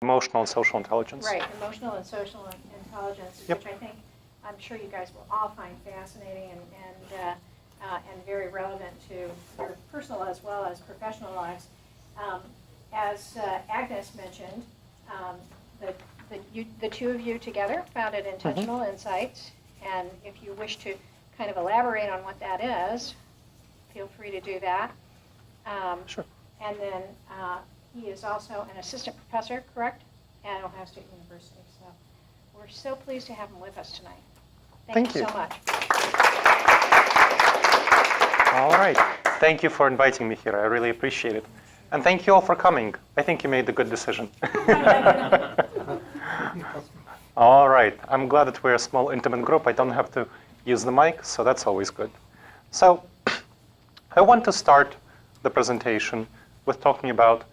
Emotional and social intelligence. Right, emotional and social intelligence, Yep. which I think, I'm sure you guys will all find fascinating and very relevant to your personal as well as professional lives. As Agnes mentioned, the two of you together founded Intentional Insights, and if you wish to kind of elaborate on what that is, feel free to do that. Sure. And then he is also an assistant professor, correct, at Ohio State University. So we're so pleased to have him with us tonight. Thank you so much. All right. Thank you for inviting me here. I really appreciate it. And thank you all for coming. I think you made the good decision. All right. I'm glad that we're a small, intimate group. I don't have to use the mic, so that's always good. So I want to start the presentation with talking about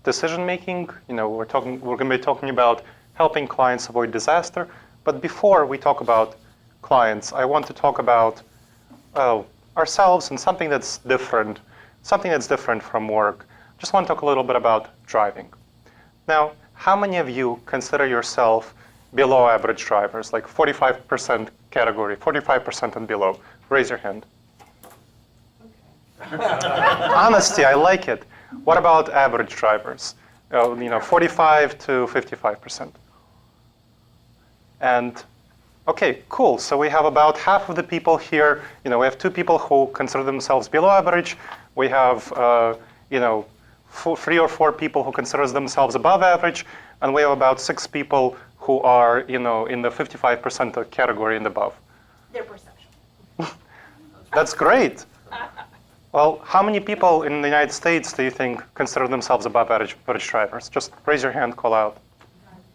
decision making. We're going to be talking about helping clients avoid disaster. But before we talk about clients, I want to talk about ourselves and something that's different from work. Just want to talk a little bit about driving. Now, how many of you consider yourself below average drivers, like 45% category, 45% and below? Raise your hand. Honesty, I like it. What about average drivers? 45 to 55%. And okay, cool. So we have about half of the people here. We have 2 people who consider themselves below average. We have 3 or 4 people who consider themselves above average, and we have about 6 people who are in the 55% category and above. Their perception. That's great. Well, how many people in the United States do you think consider themselves above average drivers? Just raise your hand, call out.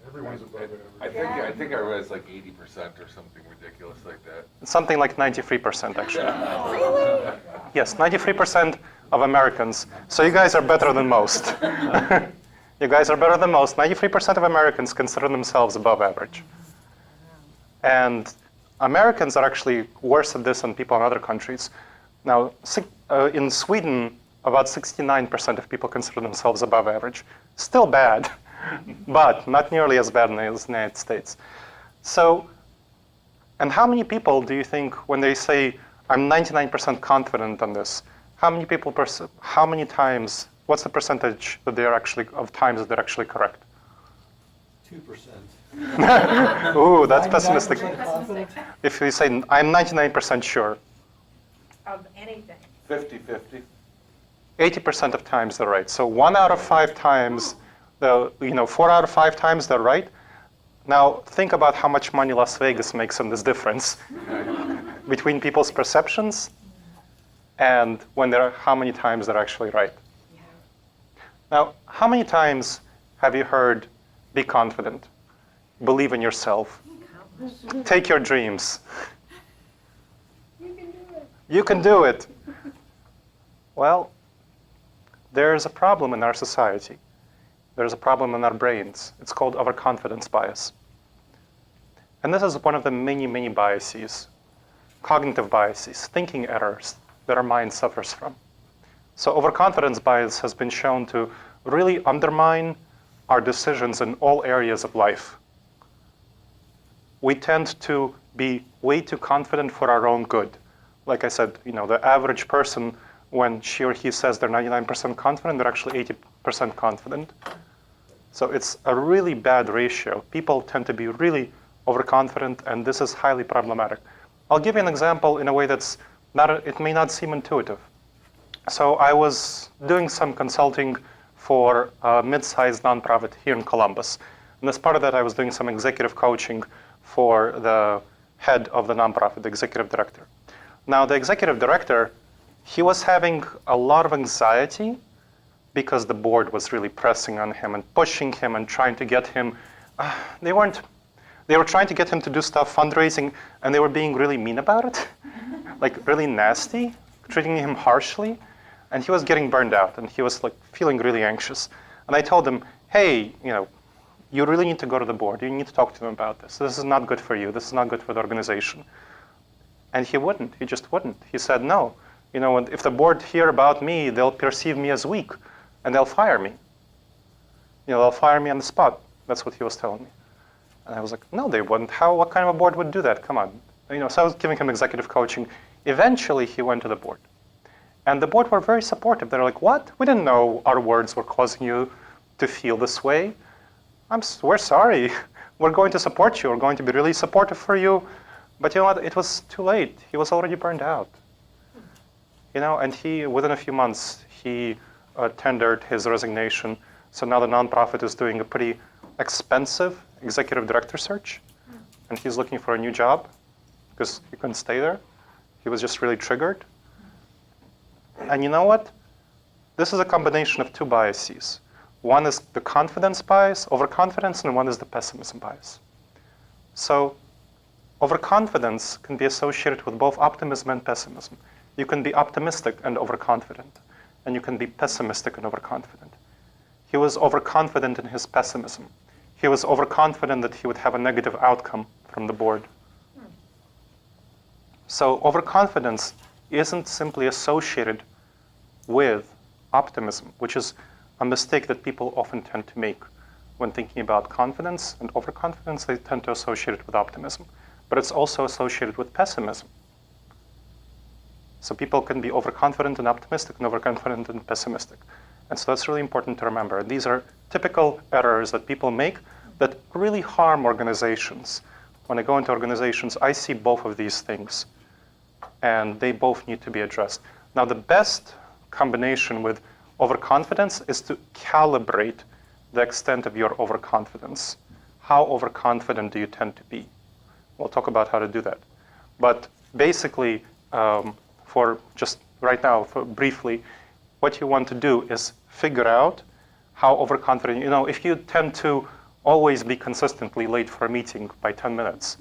Everyone's above average. I think I read it's like 80% or something ridiculous like that. Something like 93%, actually. Really? Yes, 93% of Americans. So you guys are better than most. You guys are better than most. 93% of Americans consider themselves above average. And Americans are actually worse at this than people in other countries. Now, in Sweden, about 69% of people consider themselves above average. Still bad, but not nearly as bad as the United States. So, and how many people do you think, when they say, I'm 99% confident on this, how many times, what's the percentage that they're actually, of times that they're actually correct? 2%. Ooh, that's pessimistic. Confident? If you say, I'm 99% sure. Of anything. 50-50. 80% of times they're right. So 1 out of 5 times, 4 out of 5 times they're right. Now think about how much money Las Vegas makes in this difference between people's perceptions and how many times they're actually right. Now, how many times have you heard, be confident, believe in yourself, take your dreams? You can do it. Well, there's a problem in our society. There's a problem in our brains. It's called overconfidence bias. And this is one of the many, many biases, cognitive biases, thinking errors that our mind suffers from. So overconfidence bias has been shown to really undermine our decisions in all areas of life. We tend to be way too confident for our own good. Like I said, the average person, when she or he says they're 99% confident, they're actually 80% confident. So it's a really bad ratio. People tend to be really overconfident, and this is highly problematic. I'll give you an example in a way it may not seem intuitive. So I was doing some consulting for a mid-sized nonprofit here in Columbus. And as part of that, I was doing some executive coaching for the head of the nonprofit, the executive director. Now, the executive director, he was having a lot of anxiety because the board was really pressing on him and pushing him and trying to get him. They were trying to get him to do stuff, fundraising, and they were being really mean about it, like really nasty, treating him harshly. And he was getting burned out, and he was like feeling really anxious. And I told him, hey, you really need to go to the board. You need to talk to them about this. This is not good for you. This is not good for the organization. And he wouldn't. He just wouldn't. He said, no. If the board hear about me, they'll perceive me as weak, and they'll fire me. they'll fire me on the spot. That's what he was telling me. And I was like, no, they wouldn't. What kind of a board would do that? Come on. So I was giving him executive coaching. Eventually, he went to the board. And the board were very supportive. They're like, what? We didn't know our words were causing you to feel this way. We're sorry. We're going to support you. We're going to be really supportive for you. But you know what? It was too late. He was already burned out. And within a few months, he tendered his resignation. So now the nonprofit is doing a pretty expensive executive director search. And he's looking for a new job because he couldn't stay there. He was just really triggered. And you know what? This is a combination of two biases. One is the confidence bias, overconfidence, and one is the pessimism bias. So overconfidence can be associated with both optimism and pessimism. You can be optimistic and overconfident, and you can be pessimistic and overconfident. He was overconfident in his pessimism. He was overconfident that he would have a negative outcome from the board. So overconfidence isn't simply associated with optimism, which is a mistake that people often tend to make when thinking about confidence and overconfidence. They tend to associate it with optimism, but it's also associated with pessimism. So people can be overconfident and optimistic and overconfident and pessimistic. And so that's really important to remember. And these are typical errors that people make that really harm organizations. When I go into organizations, I see both of these things, and they both need to be addressed. Now, the best combination with overconfidence is to calibrate the extent of your overconfidence. How overconfident do you tend to be? We'll talk about how to do that. But basically, for just right now, briefly, what you want to do is figure out how overconfident, if you tend to always be consistently late for a meeting by 10 minutes,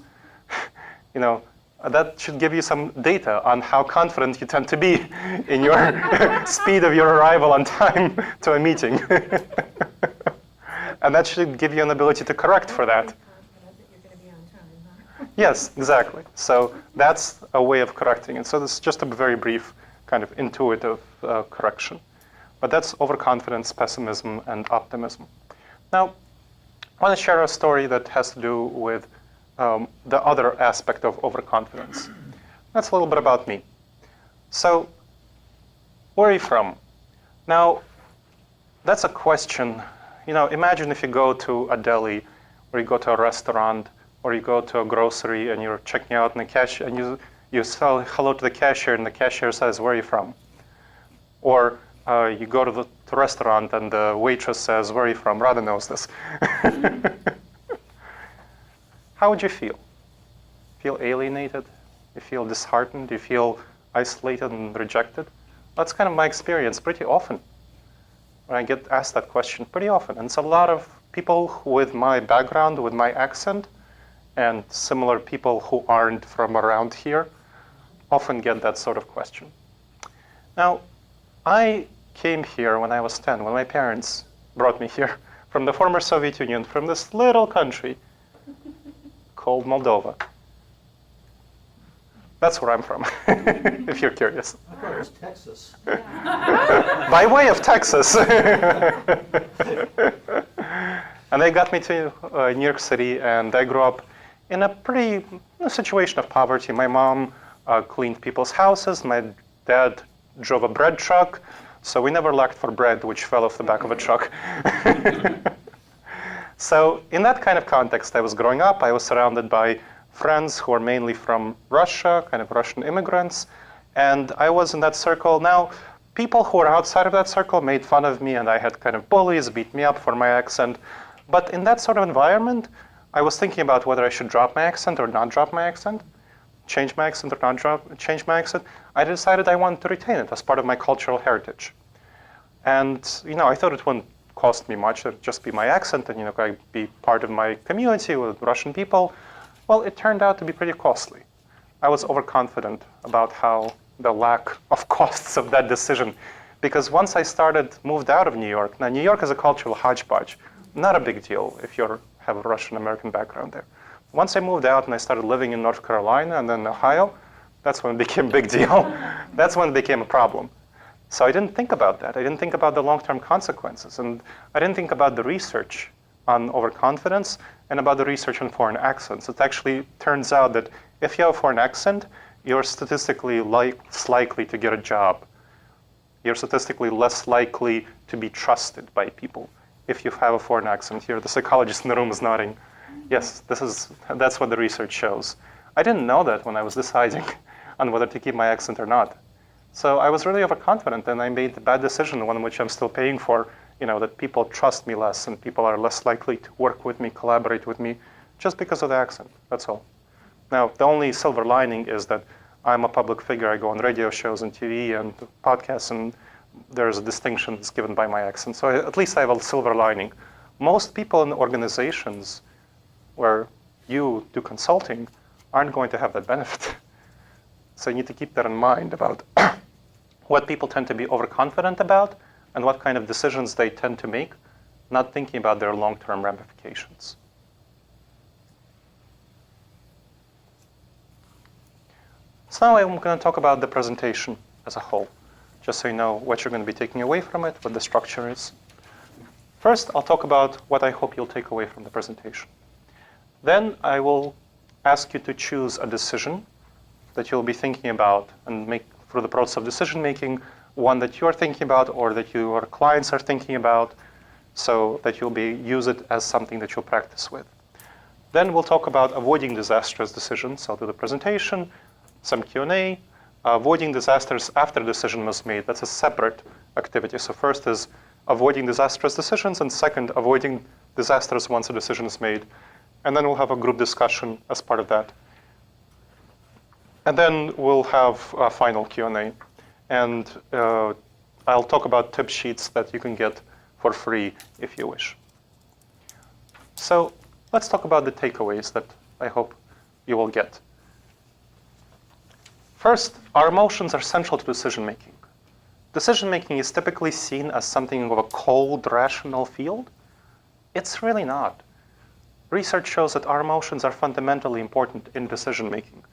that should give you some data on how confident you tend to be in your speed of your arrival on time to a meeting. And that should give you an ability to correct for that. Yes, exactly. So that's a way of correcting it. So this is just a very brief kind of intuitive correction. But that's overconfidence, pessimism, and optimism. Now, I want to share a story that has to do with the other aspect of overconfidence. That's a little bit about me. So, where are you from? Now, that's a question. Imagine if you go to a deli, or you go to a restaurant, or you go to a grocery, and you're checking out in the cashier, and you say hello to the cashier, and the cashier says, "Where are you from?" Or you go to the restaurant, and the waitress says, "Where are you from?" Radha knows this. How would you feel? Feel alienated? You feel disheartened? You feel isolated and rejected? That's kind of my experience pretty often. When I get asked that question pretty often. And it's a lot of people with my background, with my accent, and similar people who aren't from around here often get that sort of question. Now, I came here when I was 10, when my parents brought me here from the former Soviet Union, from this little country called Moldova. That's where I'm from, if you're curious. I thought it was Texas. By way of Texas. And they got me to New York City, and I grew up in a pretty situation of poverty. My mom cleaned people's houses. My dad drove a bread truck, so we never lacked for bread, which fell off the back of a truck. So in that kind of context, I was growing up. I was surrounded by friends who were mainly from Russia, kind of Russian immigrants, and I was in that circle. Now, people who were outside of that circle made fun of me, and I had kind of bullies beat me up for my accent. But in that sort of environment, I was thinking about whether I should drop my accent or not drop my accent, change my accent or not change my accent. I decided I wanted to retain it as part of my cultural heritage. And, I thought it wouldn't cost me much. It would just be my accent, and, I'd be part of my community with Russian people. Well, it turned out to be pretty costly. I was overconfident about how the lack of costs of that decision. Because once I moved out of New York, now New York is a cultural hodgepodge. Not a big deal if you have a Russian-American background there. Once I moved out and I started living in North Carolina and then Ohio, that's when it became a big deal. That's when it became a problem. So I didn't think about that. I didn't think about the long-term consequences. And I didn't think about the research on overconfidence and about the research on foreign accents. It actually turns out that if you have a foreign accent, you're statistically less likely to get a job. You're statistically less likely to be trusted by people if you have a foreign accent. Here, the psychologist in the room is nodding. Yes, that's what the research shows. I didn't know that when I was deciding on whether to keep my accent or not. So I was really overconfident, and I made the bad decision, one which I'm still paying for, that people trust me less and people are less likely to work with me, collaborate with me, just because of the accent. That's all. Now, the only silver lining is that I'm a public figure. I go on radio shows and TV and podcasts, and there's a distinction that's given by my accent. So at least I have a silver lining. Most people in organizations where you do consulting aren't going to have that benefit. So you need to keep that in mind about what people tend to be overconfident about and what kind of decisions they tend to make, not thinking about their long-term ramifications. So now I'm going to talk about the presentation as a whole, just so you know what you're going to be taking away from it, what the structure is. First, I'll talk about what I hope you'll take away from the presentation. Then I will ask you to choose a decision that you'll be thinking about and make through the process of decision making, one that you're thinking about or that your clients are thinking about, so that you'll use it as something that you'll practice with. Then we'll talk about avoiding disastrous decisions. I'll do the presentation, some Q&A. Avoiding disasters after a decision was made, that's a separate activity. So first is avoiding disastrous decisions, and second, avoiding disasters once a decision is made. And then we'll have a group discussion as part of that. And then we'll have a final Q&A. And I'll talk about tip sheets that you can get for free if you wish. So let's talk about the takeaways that I hope you will get. First, our emotions are central to decision-making. Decision-making is typically seen as something of a cold, rational field. It's really not. Research shows that our emotions are fundamentally important in decision-making,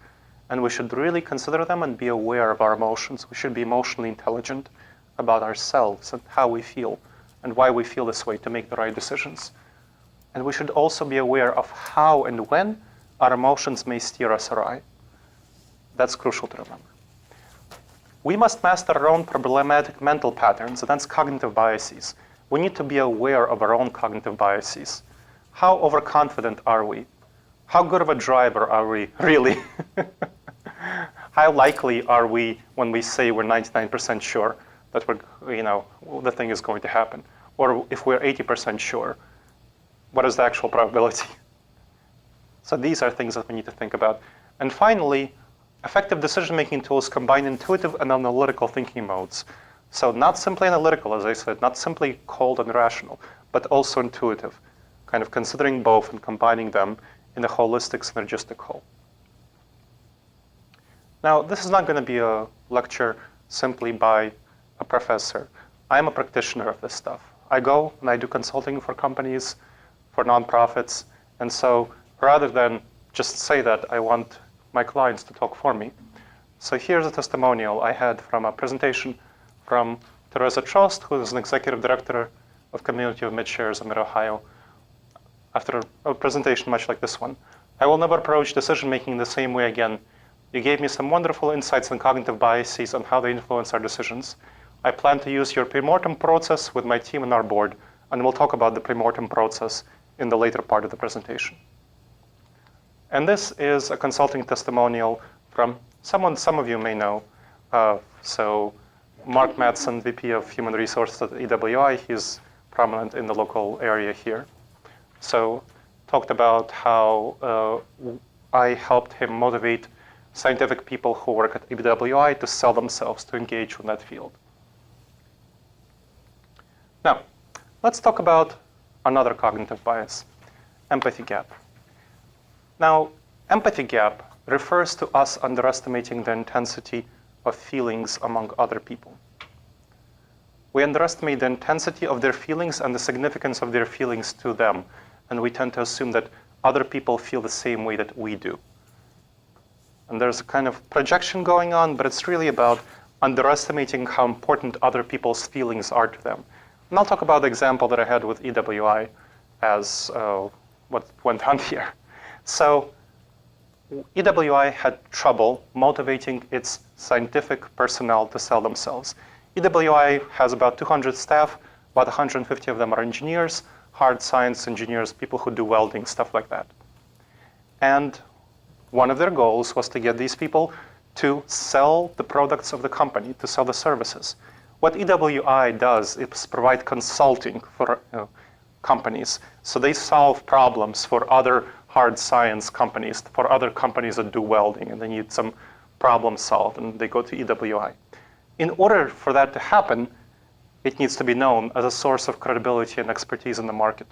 and we should really consider them and be aware of our emotions. We should be emotionally intelligent about ourselves and how we feel and why we feel this way to make the right decisions. And we should also be aware of how and when our emotions may steer us awry. That's crucial to remember. We must master our own problematic mental patterns, and that's cognitive biases. We need to be aware of our own cognitive biases. How overconfident are we? How good of a driver are we, really? How likely are we when we say we're 99% sure that the thing is going to happen? Or if we're 80% sure, what is the actual probability? So these are things that we need to think about. And finally, effective decision-making tools combine intuitive and analytical thinking modes. So not simply analytical, as I said, not simply cold and rational, but also intuitive, kind of considering both and combining them in a holistic, synergistic whole. Now, this is not going to be a lecture simply by a professor. I'm a practitioner of this stuff. I go and I do consulting for companies, for nonprofits, and so rather than just say that, I want my clients to talk for me. So here's a testimonial I had from a presentation from Teresa Trost, who is an executive director of Community of Mid-Shares in Mid-Ohio, after a presentation much like this one. I will never approach decision-making the same way again. You gave me some wonderful insights on cognitive biases and how they influence our decisions. I plan to use your pre-mortem process with my team and our board, and we'll talk about the pre-mortem process in the later part of the presentation. And this is a consulting testimonial from someone some of you may know. So Mark Madsen, VP of Human Resources at EWI, he's prominent in the local area here. So talked about how I helped him motivate scientific people who work at EWI to sell themselves, to engage in that field. Now, let's talk about another cognitive bias, empathy gap. Now, empathy gap refers to us underestimating the intensity of feelings among other people. We underestimate the intensity of their feelings and the significance of their feelings to them, and we tend to assume that other people feel the same way that we do. And there's a kind of projection going on, but it's really about underestimating how important other people's feelings are to them. And I'll talk about the example that I had with EWI as what went on here. So EWI had trouble motivating its scientific personnel to sell themselves. EWI has about 200 staff, about 150 of them are engineers, hard science engineers, people who do welding, stuff like that. And one of their goals was to get these people to sell the products of the company, to sell the services. What EWI does is provide consulting for companies. So they solve problems for other hard science companies, for other companies that do welding, and they need some problem solved, and they go to EWI. In order for that to happen, it needs to be known as a source of credibility and expertise in the market.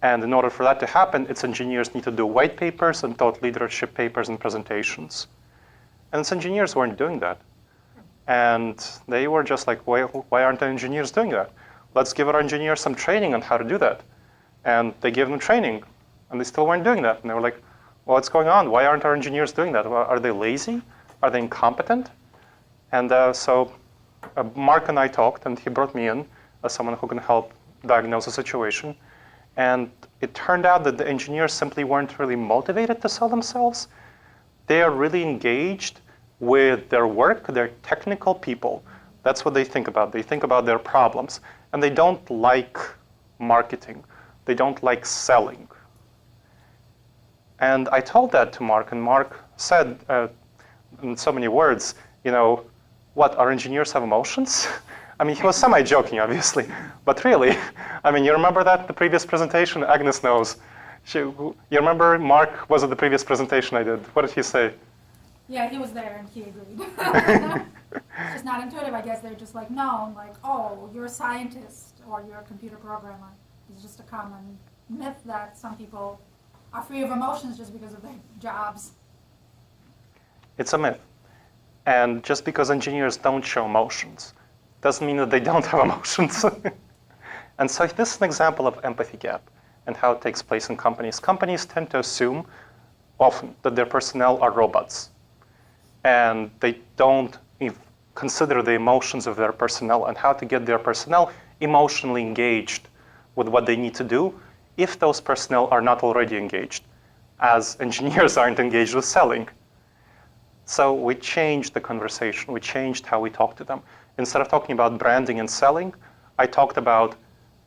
And in order for that to happen, its engineers need to do white papers and thought leadership papers and presentations. And its engineers weren't doing that. And they were just like, why aren't the engineers doing that? Let's give our engineers some training on how to do that. And they gave them training, and they still weren't doing that. And they were like, well, what's going on? Why aren't our engineers doing that? Well, are they lazy? Are they incompetent? And so Mark and I talked, and he brought me in as someone who can help diagnose the situation. And it turned out that the engineers simply weren't really motivated to sell themselves. They are really engaged with their work. They're technical people. That's what they think about. They think about their problems. And they don't like marketing. They don't like selling. And I told that to Mark, and Mark said in so many words, what, our engineers have emotions? I mean, he was semi-joking, obviously, but really, I mean, you remember that, the previous presentation? Agnes knows. You remember Mark was at the previous presentation I did. What did he say? Yeah, he was there and he agreed. It's just not intuitive, I guess. They're just like, no, like, oh, you're a scientist or you're a computer programmer. It's just a common myth that some people are free of emotions just because of their jobs. It's a myth. And just because engineers don't show emotions doesn't mean that they don't have emotions. And so this is an example of empathy gap and how it takes place in companies. Companies tend to assume often that their personnel are robots. And they don't consider the emotions of their personnel and how to get their personnel emotionally engaged with what they need to do if those personnel are not already engaged, as engineers aren't engaged with selling. So we changed the conversation. We changed how we talk to them. Instead of talking about branding and selling, I talked about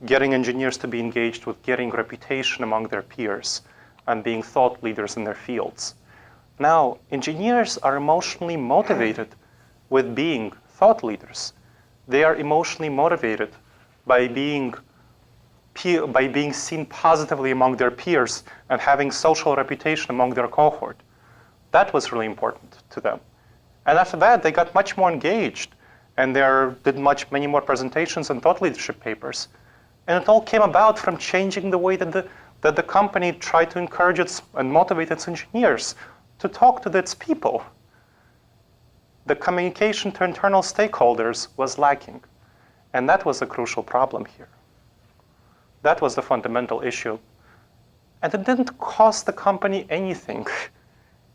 getting engineers to be engaged with getting reputation among their peers and being thought leaders in their fields. Now, engineers are emotionally motivated with being thought leaders. They are emotionally motivated by being seen positively among their peers and having social reputation among their cohort. That was really important to them. And after that, they got much more engaged, and they did many more presentations and thought leadership papers. And it all came about from changing the way that the company tried to encourage and motivate its engineers to talk to its people. The communication to internal stakeholders was lacking. And that was a crucial problem here. That was the fundamental issue. And it didn't cost the company anything.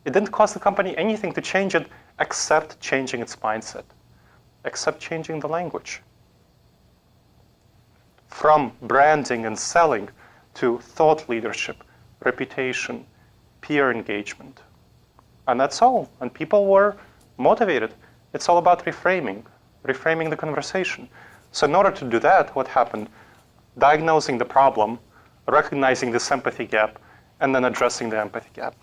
It didn't cost the company anything to change it except changing its mindset, except changing the language. From branding and selling to thought leadership, reputation, peer engagement. And that's all. And people were motivated. It's all about reframing the conversation. So in order to do that, what happened? Diagnosing the problem, recognizing the sympathy gap, and then addressing the empathy gap.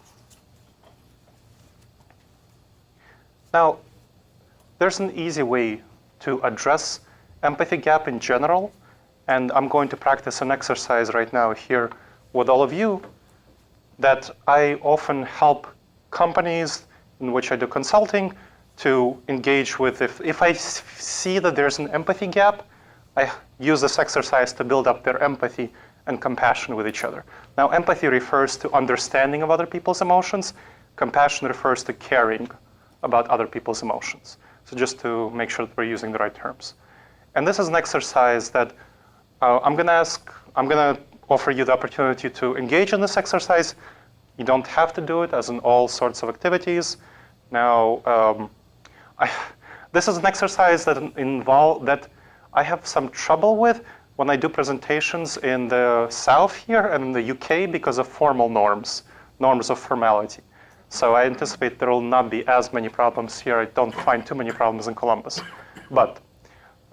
Now, there's an easy way to address empathy gap in general, and I'm going to practice an exercise right now here with all of you that I often help companies in which I do consulting to engage with. If I see that there's an empathy gap, I use this exercise to build up their empathy and compassion with each other. Now, empathy refers to understanding of other people's emotions. Compassion refers to caring about other people's emotions. So just to make sure that we're using the right terms. And this is an exercise that I'm gonna offer you the opportunity to engage in this exercise. You don't have to do it as in all sorts of activities. Now, This is an exercise that I have some trouble with when I do presentations in the South here and in the UK because of formal norms of formality. So I anticipate there will not be as many problems here. I don't find too many problems in Columbus.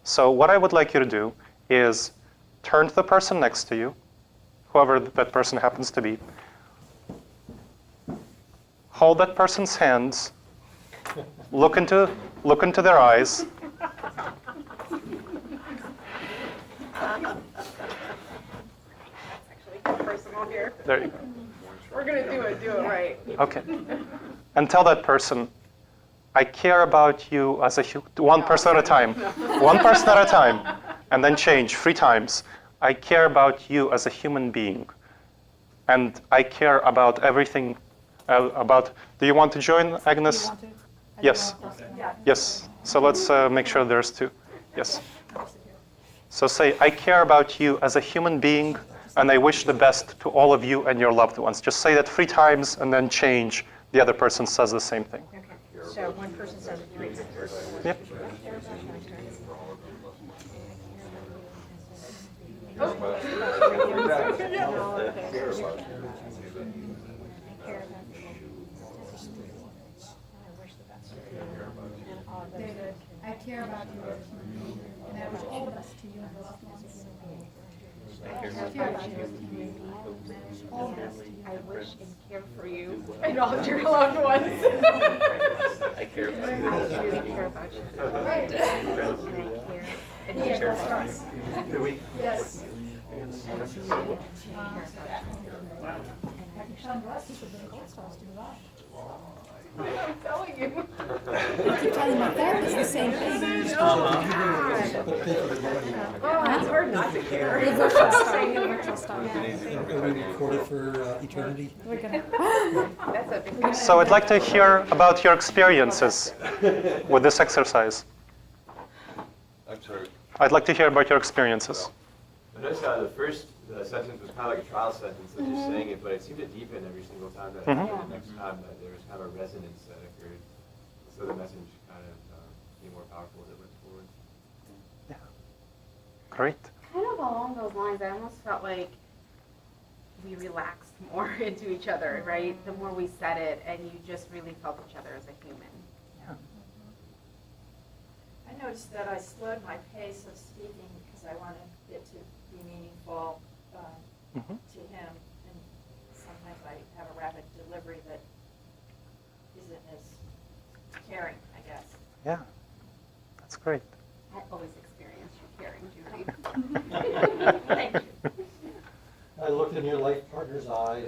So what I would like you to do is turn to the person next to you, whoever that person happens to be. Hold that person's hands. Look into their eyes. Actually, personal here. There you go. We're gonna do it right. Okay. And tell that person, I care about you as one person at a time. One person at a time. And then change 3 times. I care about you as a human being. And I care about everything do you want to join, Agnes? Do you want to? Yes. Yes. So let's make sure there's 2. Yes. So say, I care about you as a human being, and I wish the best to all of you and your loved ones. Just say that 3 times, and then change. The other person says the same thing. Okay, so one person says it 3 times. Yep. David, I care about you as a human being, and I wish all the best to you and your loved ones. I care about you as a human being, and I wish all the best to you. I wish and care for you and all of your loved ones. I care about you. I really care about you. Right. And you care about us. Yes. Sean Russ, you should bring Gold Stars to the lodge. I'm telling you. I keep telling my therapist the same thing. Oh, it's hard not to care. The virtual stuff. The virtual stuff. Are we recorded for eternity? We're gonna. That's a big So I'd like to hear about your experiences with this exercise. I'm sorry. I'd like to hear about your experiences. I noticed how the first sentence was kind of like a trial sentence, like just saying it, but it seemed to deepen every single time that I did it. The next time that there was kind of a resonance that occurred. So the message kind of became more powerful as it went forward. Great. kind of along those lines. I almost felt like we relaxed more into each other, right? The more we said it, and you just really felt each other as a human. I noticed that I slowed my pace of speaking because I wanted it to be meaningful to him. And sometimes I have a rapid delivery that isn't as caring, I guess. Yeah, that's great. I always experience you caring, Judy. Thank you. I looked in your life partner's eyes.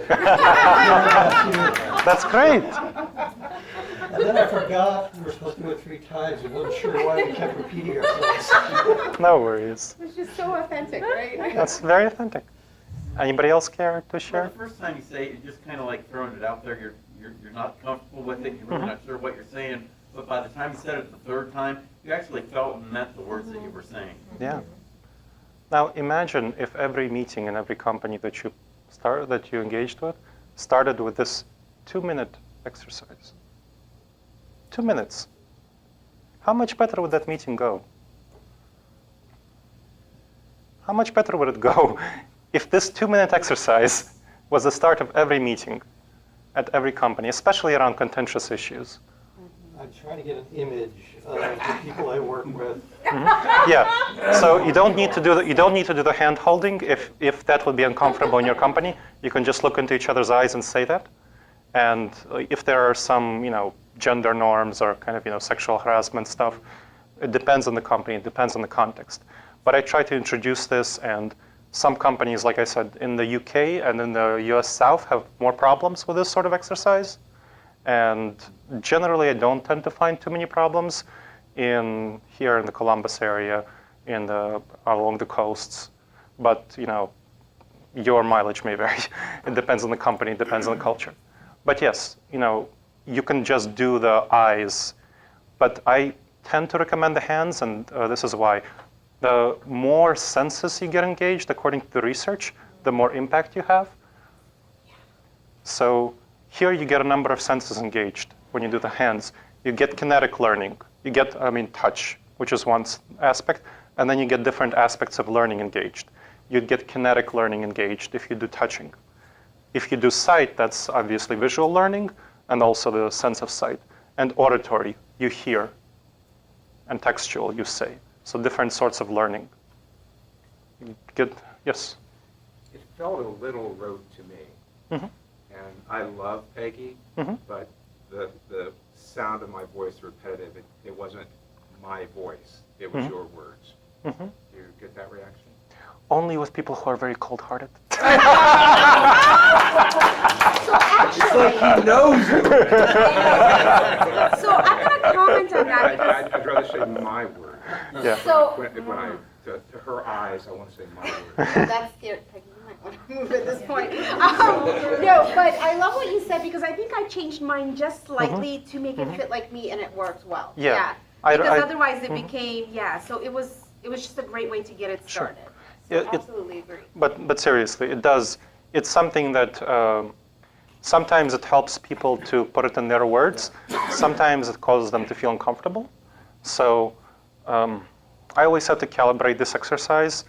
That's great. And then I forgot we were supposed to do it 3 times. I wasn't sure why we kept repeating ourselves. No worries. It's just so authentic, right? That's very authentic. Anybody else care to Well, share? the first time you say it, you're just kind of like throwing it out there. You're not comfortable with it. You're really not sure what you're saying. But by the time you said it the 3rd time, you actually felt and meant the words that you were saying. Yeah. Now imagine if every meeting in every company that you engaged with started with this 2-minute exercise. 2 minutes. How much better would that meeting go? How much better would it go if this 2-minute exercise was the start of every meeting at every company, especially around contentious issues? I'm trying to get an image of the people I work with. Yeah. So you don't need to do the hand holding if that would be uncomfortable in your company. You can just look into each other's eyes and say that. And if there are some, gender norms or kind of, sexual harassment stuff, it depends on the company, it depends on the context. But I try to introduce this, and some companies, like I said, in the UK and in the US South have more problems with this sort of exercise. And generally, I don't tend to find too many problems here in the Columbus area, along the coasts. But your mileage may vary. It depends on the company, it depends on the culture. But yes, you can just do the eyes. But I tend to recommend the hands, and this is why. The more senses you get engaged, according to the research, the more impact you have. So here you get a number of senses engaged when you do the hands. You get kinetic learning. You get, touch, which is one aspect, and then you get different aspects of learning engaged. You'd get kinetic learning engaged if you do touching. If you do sight, that's obviously visual learning, and also the sense of sight. And auditory, you hear, and textual, you say. So different sorts of learning. You get, yes? It felt a little rote to me. Mm-hmm. And I love Peggy, Mm-hmm. but the sound of my voice repetitive, it wasn't my voice, it was Mhm. your words. Mm-hmm. Do you get that reaction? Only with people who are very cold-hearted. It's like he knows you. So I'm gonna comment on that because, I'd rather say my words. Yeah. so, When I, to her eyes, I want to say my words. that's scary, Peggy, you might want to move at this point. No, but I love what you said because I think I changed mine just slightly to make it fit like me and it worked well. Yeah. Because otherwise it became, so it was just a great way to get it Sure. started. Yeah, So it- absolutely agree. But seriously, it does. It's something that sometimes it helps people to put it in their words. Sometimes it causes them to feel uncomfortable. So I always have to calibrate this exercise.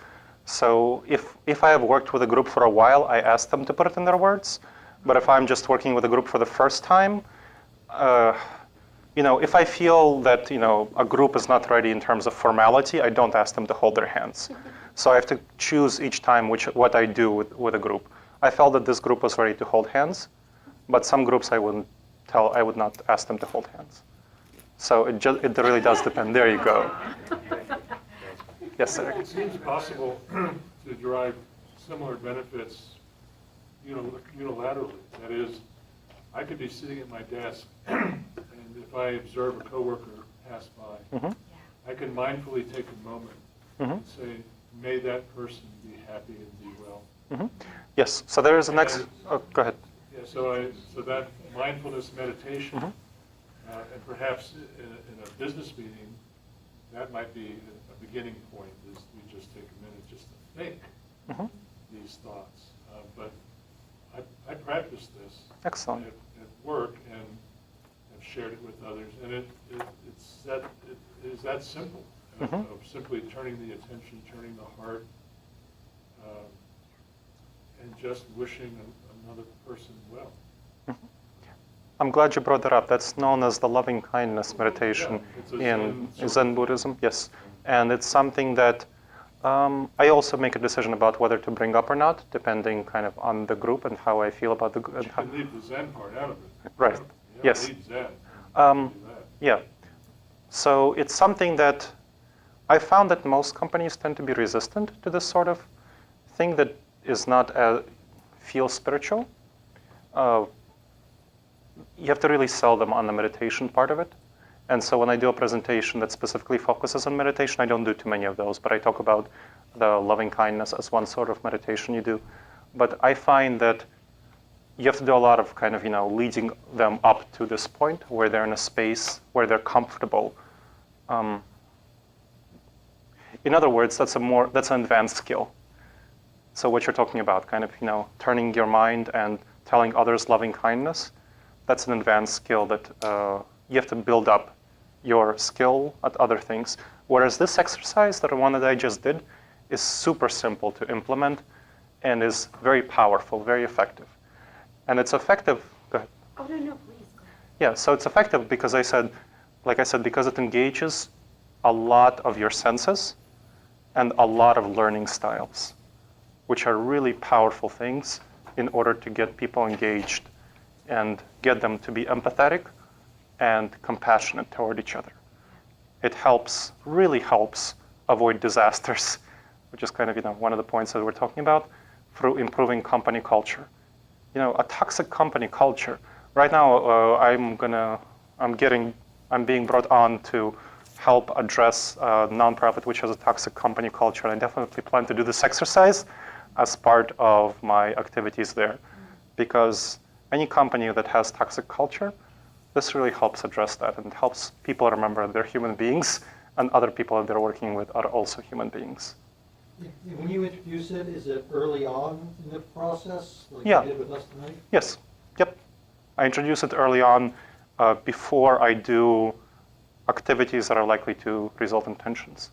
So if I have worked with a group for a while, I ask them to put it in their words. But if I'm just working with a group for the first time, if I feel that a group is not ready in terms of formality, I don't ask them to hold their hands. So I have to choose each time what I do with a group. I felt that this group was ready to hold hands, but some groups I would not ask them to hold hands. So it really does depend. There you go. Yes, sir. It seems possible to derive similar benefits unilaterally. That is, I could be sitting at my desk, and if I observe a coworker pass by, Mm-hmm. I can mindfully take a moment Mm-hmm. and say, may that person be happy and be well. Mm-hmm. Yes. So there is a next. Oh, go ahead. Yeah, so that mindfulness meditation, Mm-hmm. and perhaps in a business meeting, that might be a beginning point, is we just take a minute just to think Mm-hmm. these thoughts. But I practice this Excellent. at work and have shared it with others, and it is that simple, Mhm. of simply turning the attention, turning the heart, and just wishing another person well. I'm glad you brought that up. That's known as the loving kindness meditation it's a in Zen Zen Buddhism. Yes, and it's something that I also make a decision about whether to bring up or not, depending kind of on the group and how I feel about the group. You can leave the Zen part out of it. Right. You don't Yes. need Zen. Um, Do that. Yeah. So it's something that I found that most companies tend to be resistant to this sort of thing that is not feel spiritual. You have to really sell them on the meditation part of it. And so when I do a presentation that specifically focuses on meditation, I don't do too many of those, but I talk about the loving kindness as one sort of meditation you do. But I find that you have to do a lot of kind of, leading them up to this point where they're in a space where they're comfortable. In other words, that's an advanced skill. So what you're talking about, kind of, turning your mind and telling others loving kindness, that's an advanced skill that you have to build up your skill at other things. Whereas this exercise, the one that I just did, is super simple to implement and is very powerful, very effective. And it's effective. Go ahead. Oh, no, please. Yeah, so it's effective because because it engages a lot of your senses and a lot of learning styles, which are really powerful things in order to get people engaged and get them to be empathetic and compassionate toward each other. It really helps avoid disasters, which is kind of one of the points that we're talking about, through improving company culture. A toxic company culture. Right now, I'm being brought on to help address a nonprofit which has a toxic company culture, and I definitely plan to do this exercise as part of my activities there, because any company that has toxic culture, this really helps address that, and it helps people remember they're human beings, and other people that they're working with are also human beings. When you introduce it, is it early on in the process, like Yeah. you did with us tonight? Yes. Yep. I introduce it early on before I do activities that are likely to result in tensions.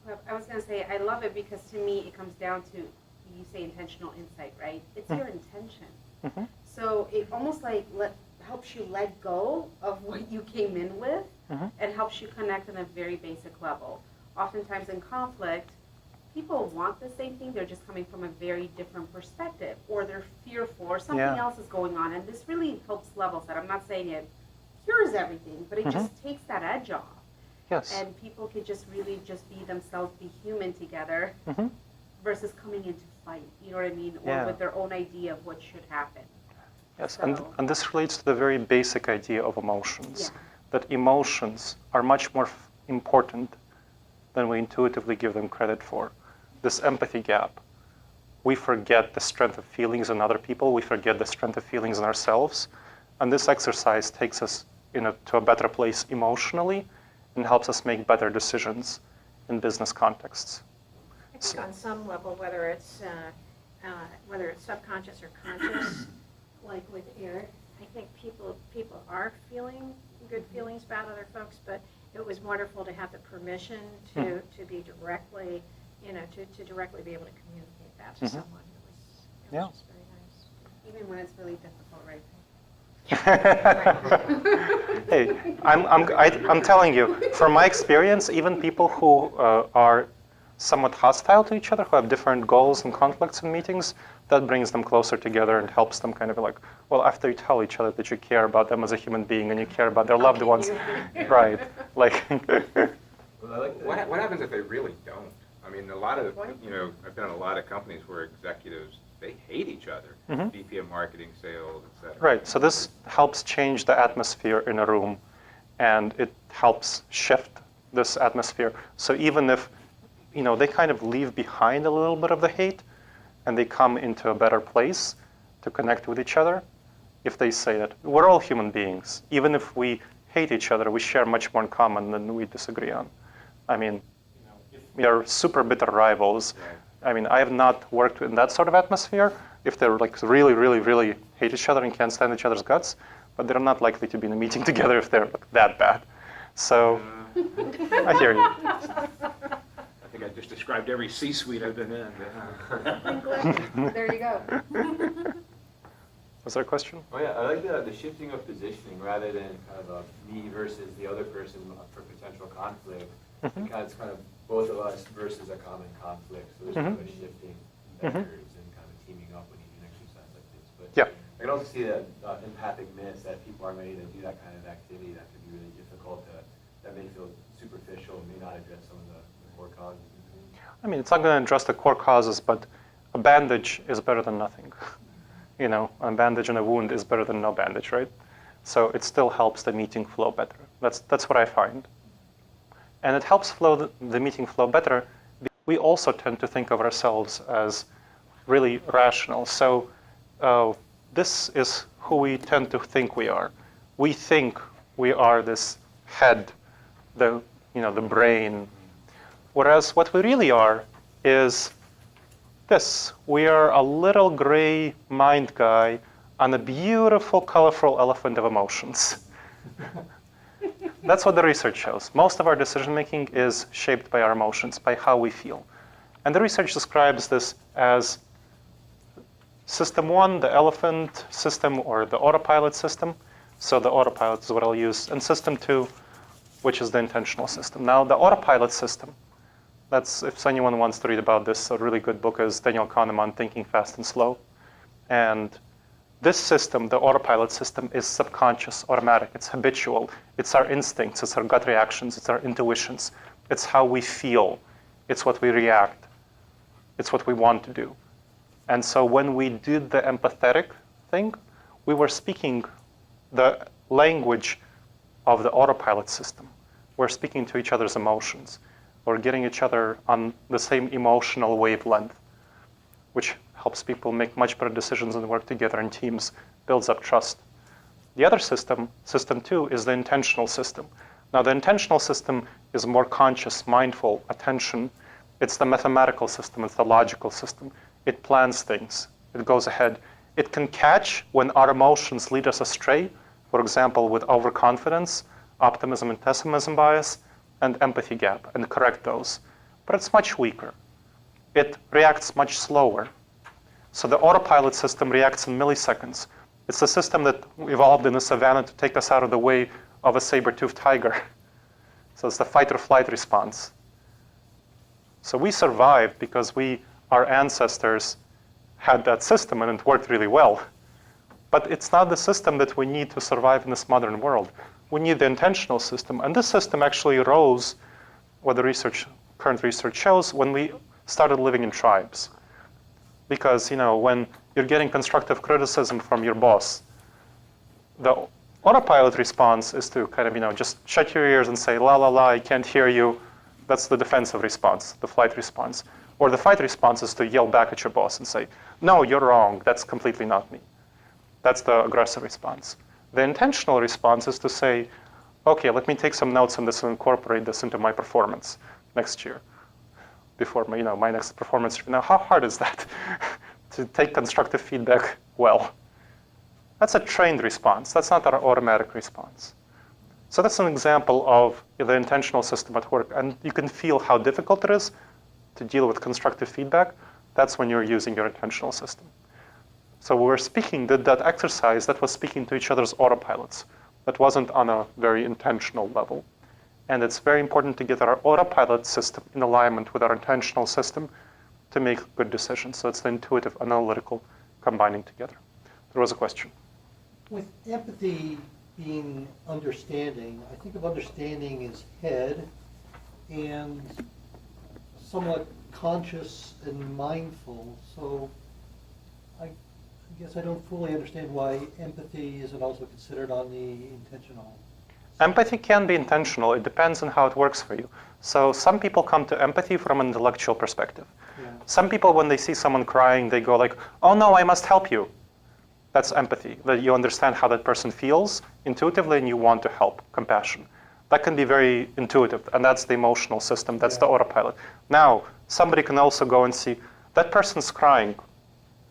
Well, I was going to say, I love it because to me it comes down to, you say intentional insight, right? It's your intention. Mm-hmm. So it almost like helps you let go of what you came in with Mm-hmm. and helps you connect on a very basic level. Oftentimes in conflict, people want the same thing, they're just coming from a very different perspective, or they're fearful, or something Yeah. else is going on, and this really helps level set. I'm not saying it cures everything, but it just takes that edge off. Yes. And people could just really just be themselves, be human together, Mm-hmm. versus coming into fight, you know what I mean? Or Yeah. with their own idea of what should happen. Yes, So- and this relates to the very basic idea of emotions, Yeah. that emotions are much more important than we intuitively give them credit for. This empathy gap. We forget the strength of feelings in other people, we forget the strength of feelings in ourselves, and this exercise takes us to a better place emotionally and helps us make better decisions in business contexts. I think on some level, whether it's subconscious or conscious, like with Eric, I think people are feeling good feelings about other folks, but it was wonderful to have the permission to be directly, to directly be able to communicate that to someone. It was just very nice. Even when it's really difficult, right? Hey, I'm telling you, from my experience, even people who are somewhat hostile to each other, who have different goals and conflicts in meetings, that brings them closer together and helps them kind of like, well, after you tell each other that you care about them as a human being and you care about their loved ones, right? Like, Well, I like that. What happens if they really don't? I mean, I've been in a lot of companies where executives, they hate each other. Mhm. VP of marketing, sales, et cetera. right, so this helps change the atmosphere in a room, and it helps shift this atmosphere. So even if, they kind of leave behind a little bit of the hate, and they come into a better place to connect with each other, if they say that we're all human beings, even if we hate each other, we share much more in common than we disagree on. I mean, if we are super bitter rivals, I mean, I have not worked in that sort of atmosphere. If they're like really, really, really hate each other and can't stand each other's guts, but they're not likely to be in a meeting together if they're like that bad. So, I hear you. I think I just described every C-suite I've been in. There you go. Was there a question? Oh yeah, I like the shifting of positioning rather than kind of a me versus the other person for potential conflict. Because it's kind of both of us versus a common conflict. So there's kind of a shifting vectors and kind of teaming up when you do an exercise like this. But Yeah. I can also see that empathic miss, that people aren't ready to do that kind of activity. That could be really difficult. That may feel superficial and may not address some of the core causes. I mean, it's not going to address the core causes, but a bandage is better than nothing. A bandage and a wound is better than no bandage, right? So it still helps the meeting flow better. That's what I find. And it helps the meeting flow better. We also tend to think of ourselves as really rational. So this is who we tend to think we are. We think we are this head, the brain. Whereas what we really are is this. We are a little gray mind guy on a beautiful, colorful elephant of emotions. That's what the research shows. Most of our decision making is shaped by our emotions, by how we feel. And the research describes this as system 1, the elephant system, or the autopilot system. So the autopilot is what I'll use. And system 2, which is the intentional system. Now, the autopilot system, that's, if anyone wants to read about this, a really good book is Daniel Kahneman, Thinking Fast and Slow. And this system, the autopilot system, is subconscious, automatic, it's habitual. It's our instincts, it's our gut reactions, it's our intuitions. It's how we feel, it's what we react, it's what we want to do. And so when we did the empathetic thing, we were speaking the language of the autopilot system. We're speaking to each other's emotions. We're getting each other on the same emotional wavelength, which helps people make much better decisions and work together in teams, builds up trust. The other system, system 2, is the intentional system. Now, the intentional system is more conscious, mindful, attention. It's the mathematical system, it's the logical system. It plans things, it goes ahead. It can catch when our emotions lead us astray, for example, with overconfidence, optimism and pessimism bias, and empathy gap, and correct those. But it's much weaker. It reacts much slower. So the autopilot system reacts in milliseconds. It's a system that evolved in the savannah to take us out of the way of a saber-toothed tiger. So it's the fight or flight response. So we survived because our ancestors had that system and it worked really well. But it's not the system that we need to survive in this modern world. We need the intentional system. And this system actually arose, what the current research shows, when we started living in tribes. Because, when you're getting constructive criticism from your boss, the autopilot response is to kind of, just shut your ears and say, la, la, la, I can't hear you. That's the defensive response, the flight response. Or the fight response is to yell back at your boss and say, no, you're wrong. That's completely not me. That's the aggressive response. The intentional response is to say, okay, let me take some notes on this and incorporate this into my performance next year. Before my next performance. Now, how hard is that to take constructive feedback well? That's a trained response. That's not our automatic response. So that's an example of the intentional system at work. And you can feel how difficult it is to deal with constructive feedback. That's when you're using your intentional system. So we're speaking, that exercise, that was speaking to each other's autopilots. That wasn't on a very intentional level. And it's very important to get our autopilot system in alignment with our intentional system to make good decisions. So it's the intuitive, analytical combining together. There was a question. With empathy being understanding, I think of understanding as head and somewhat conscious and mindful. So I guess I don't fully understand why empathy isn't also considered on the intentional. Empathy can be intentional. It depends on how it works for you. So some people come to empathy from an intellectual perspective. Yeah. Some people, when they see someone crying, they go like, oh no, I must help you. That's empathy, that you understand how that person feels intuitively and you want to help, compassion. That can be very intuitive, and that's the emotional system, that's the autopilot. Now, somebody can also go and see, that person's crying.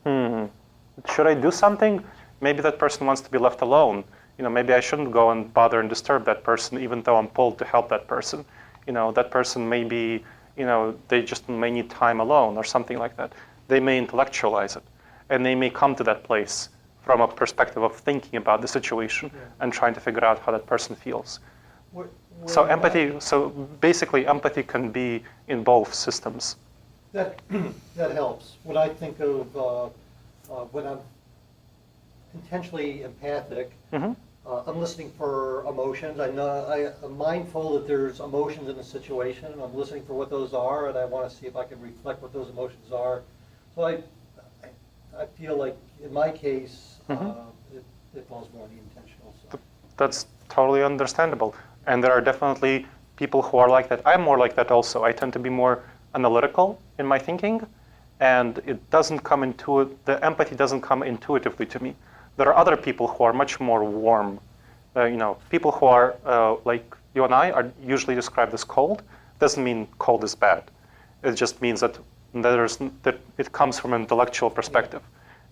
Should I do something? Maybe that person wants to be left alone. Maybe I shouldn't go and bother and disturb that person, even though I'm pulled to help that person. That person may be, they just may need time alone or something like that. They may intellectualize it, and they may come to that place from a perspective of thinking about the situation and trying to figure out how that person feels. So basically empathy can be in both systems. That helps. When I think of when I'm intentionally empathic, I'm listening for emotions. I'm mindful that there's emotions in the situation, and I'm listening for what those are, and I want to see if I can reflect what those emotions are. So I feel like in my case, it falls more on the intentional side. That's totally understandable. And there are definitely people who are like that. I'm more like that also. I tend to be more analytical in my thinking, and it doesn't come the empathy doesn't come intuitively to me. There are other people who are much more warm. People who are like you and I are usually described as cold. Doesn't mean cold is bad. It just means that it comes from an intellectual perspective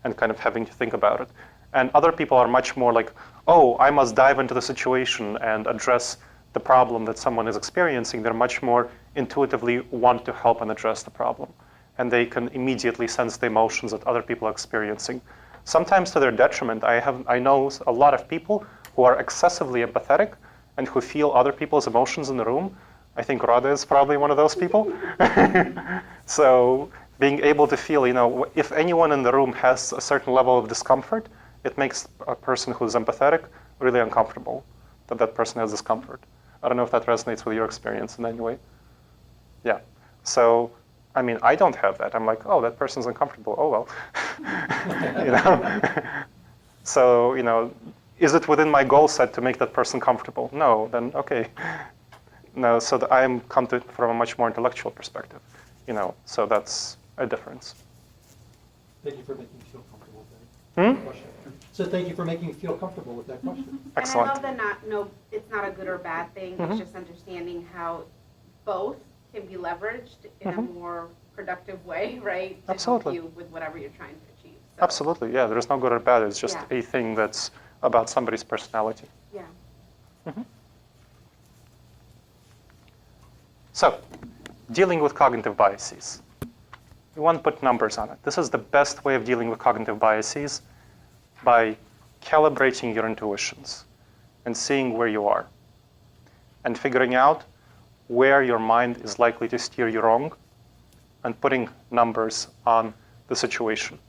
and kind of having to think about it. And other people are much more like, oh, I must dive into the situation and address the problem that someone is experiencing. They're much more intuitively want to help and address the problem. And they can immediately sense the emotions that other people are experiencing. Sometimes to their detriment. I know a lot of people who are excessively empathetic and who feel other people's emotions in the room. I think Rada is probably one of those people. So being able to feel, if anyone in the room has a certain level of discomfort, it makes a person who's empathetic really uncomfortable that person has discomfort. I don't know if that resonates with your experience in any way. Yeah. So, I don't have that. I'm like, oh, that person's uncomfortable. Oh, well. So, is it within my goal set to make that person comfortable? No, then okay. No, so I'm come to it from a much more intellectual perspective. So that's a difference. Thank you for making me feel comfortable with that question. So thank you for making me feel comfortable with that question. Excellent. And I love that it's not a good or bad thing. It's just understanding how both can be leveraged in a more productive way, right? To Absolutely. help you with whatever you're trying to achieve. So, Absolutely, yeah. There's no good or bad. It's just a thing that's about somebody's personality. yeah. So, dealing with cognitive biases. We want to put numbers on it. This is the best way of dealing with cognitive biases, by calibrating your intuitions and seeing where you are and figuring out where your mind is likely to steer you wrong and putting numbers on the situation.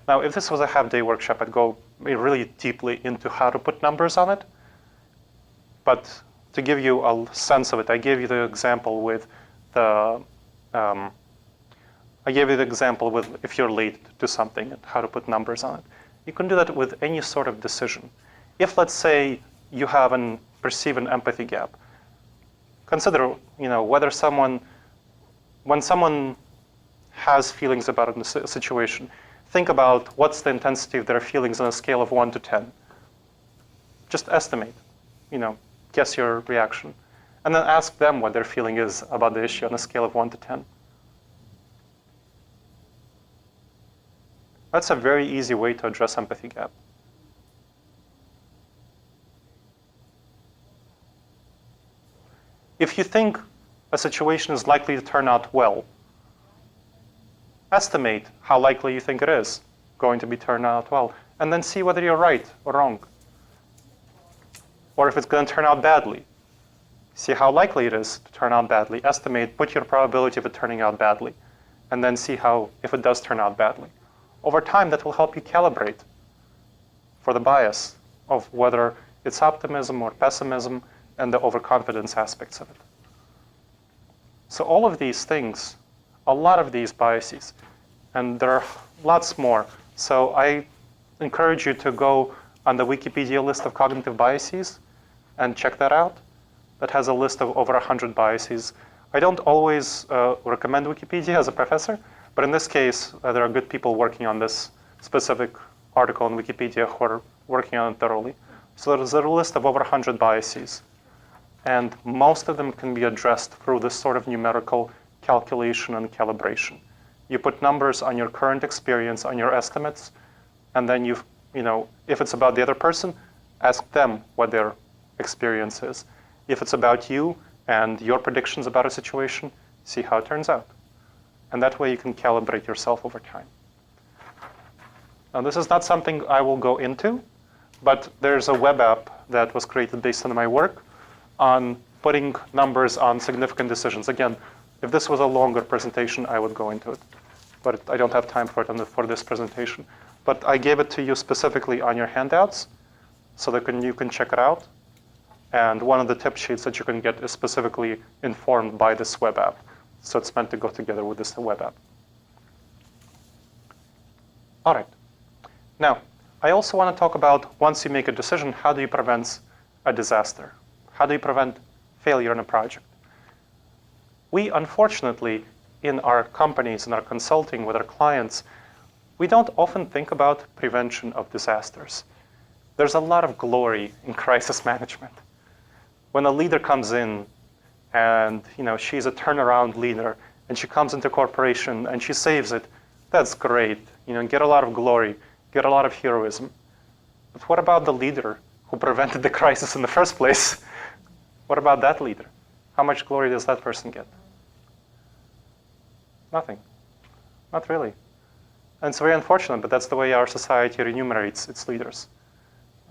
Now, if this was a half-day workshop, I'd go really deeply into how to put numbers on it. But to give you a sense of it, I gave you the example with if you're late to something and how to put numbers on it. You can do that with any sort of decision. If, let's say, you perceive an empathy gap, consider, whether when someone has feelings about a situation, think about what's the intensity of their feelings on a scale of 1 to 10. Just estimate, guess your reaction. And then ask them what their feeling is about the issue on a scale of 1 to 10. That's a very easy way to address empathy gap. If you think a situation is likely to turn out well, estimate how likely you think it is going to be turned out well, and then see whether you're right or wrong. Or if it's going to turn out badly, see how likely it is to turn out badly, estimate, put your probability of it turning out badly, and then see if it does turn out badly. Over time, that will help you calibrate for the bias of whether it's optimism or pessimism and the overconfidence aspects of it. So all of these things, a lot of these biases, and there are lots more. So I encourage you to go on the Wikipedia list of cognitive biases and check that out. That has a list of over 100 biases. I don't always recommend Wikipedia as a professor, but in this case, there are good people working on this specific article on Wikipedia who are working on it thoroughly. So there's a list of over 100 biases. And most of them can be addressed through this sort of numerical calculation and calibration. You put numbers on your current experience, on your estimates, and then if it's about the other person, ask them what their experience is. If it's about you and your predictions about a situation, see how it turns out. And that way you can calibrate yourself over time. Now, this is not something I will go into, but there's a web app that was created based on my work on putting numbers on significant decisions. Again, if this was a longer presentation, I would go into it. But I don't have time for it for this presentation. But I gave it to you specifically on your handouts so that you can check it out. And one of the tip sheets that you can get is specifically informed by this web app. So it's meant to go together with this web app. All right. Now, I also want to talk about, once you make a decision, how do you prevent a disaster? How do you prevent failure in a project? We, unfortunately, in our companies, in our consulting with our clients, we don't often think about prevention of disasters. There's a lot of glory in crisis management. When a leader comes in and she's a turnaround leader and she comes into a corporation and she saves it, that's great. Get a lot of glory, get a lot of heroism. But what about the leader who prevented the crisis in the first place? What about that leader? How much glory does that person get? Nothing. Not really. And it's very unfortunate, but that's the way our society remunerates its leaders.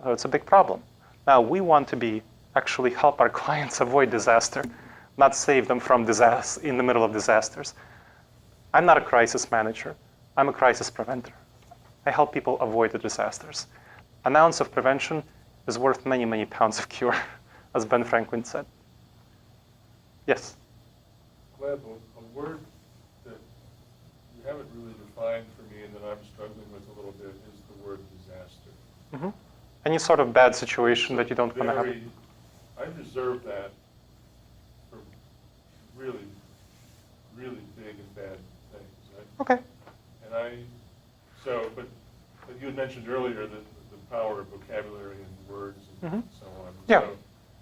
It's a big problem. Now, we want to actually help our clients avoid disaster, not save them from disaster in the middle of disasters. I'm not a crisis manager. I'm a crisis preventer. I help people avoid the disasters. An ounce of prevention is worth many, many pounds of cure, as Ben Franklin said. Yes? Gleb, a word that you haven't really defined for me and that I'm struggling with a little bit is the word disaster. Mm-hmm. Any sort of bad situation that you don't want to have. I reserve that for really, really big and bad things. Right? Okay. But you had mentioned earlier the power of vocabulary and words and so on. Yeah. So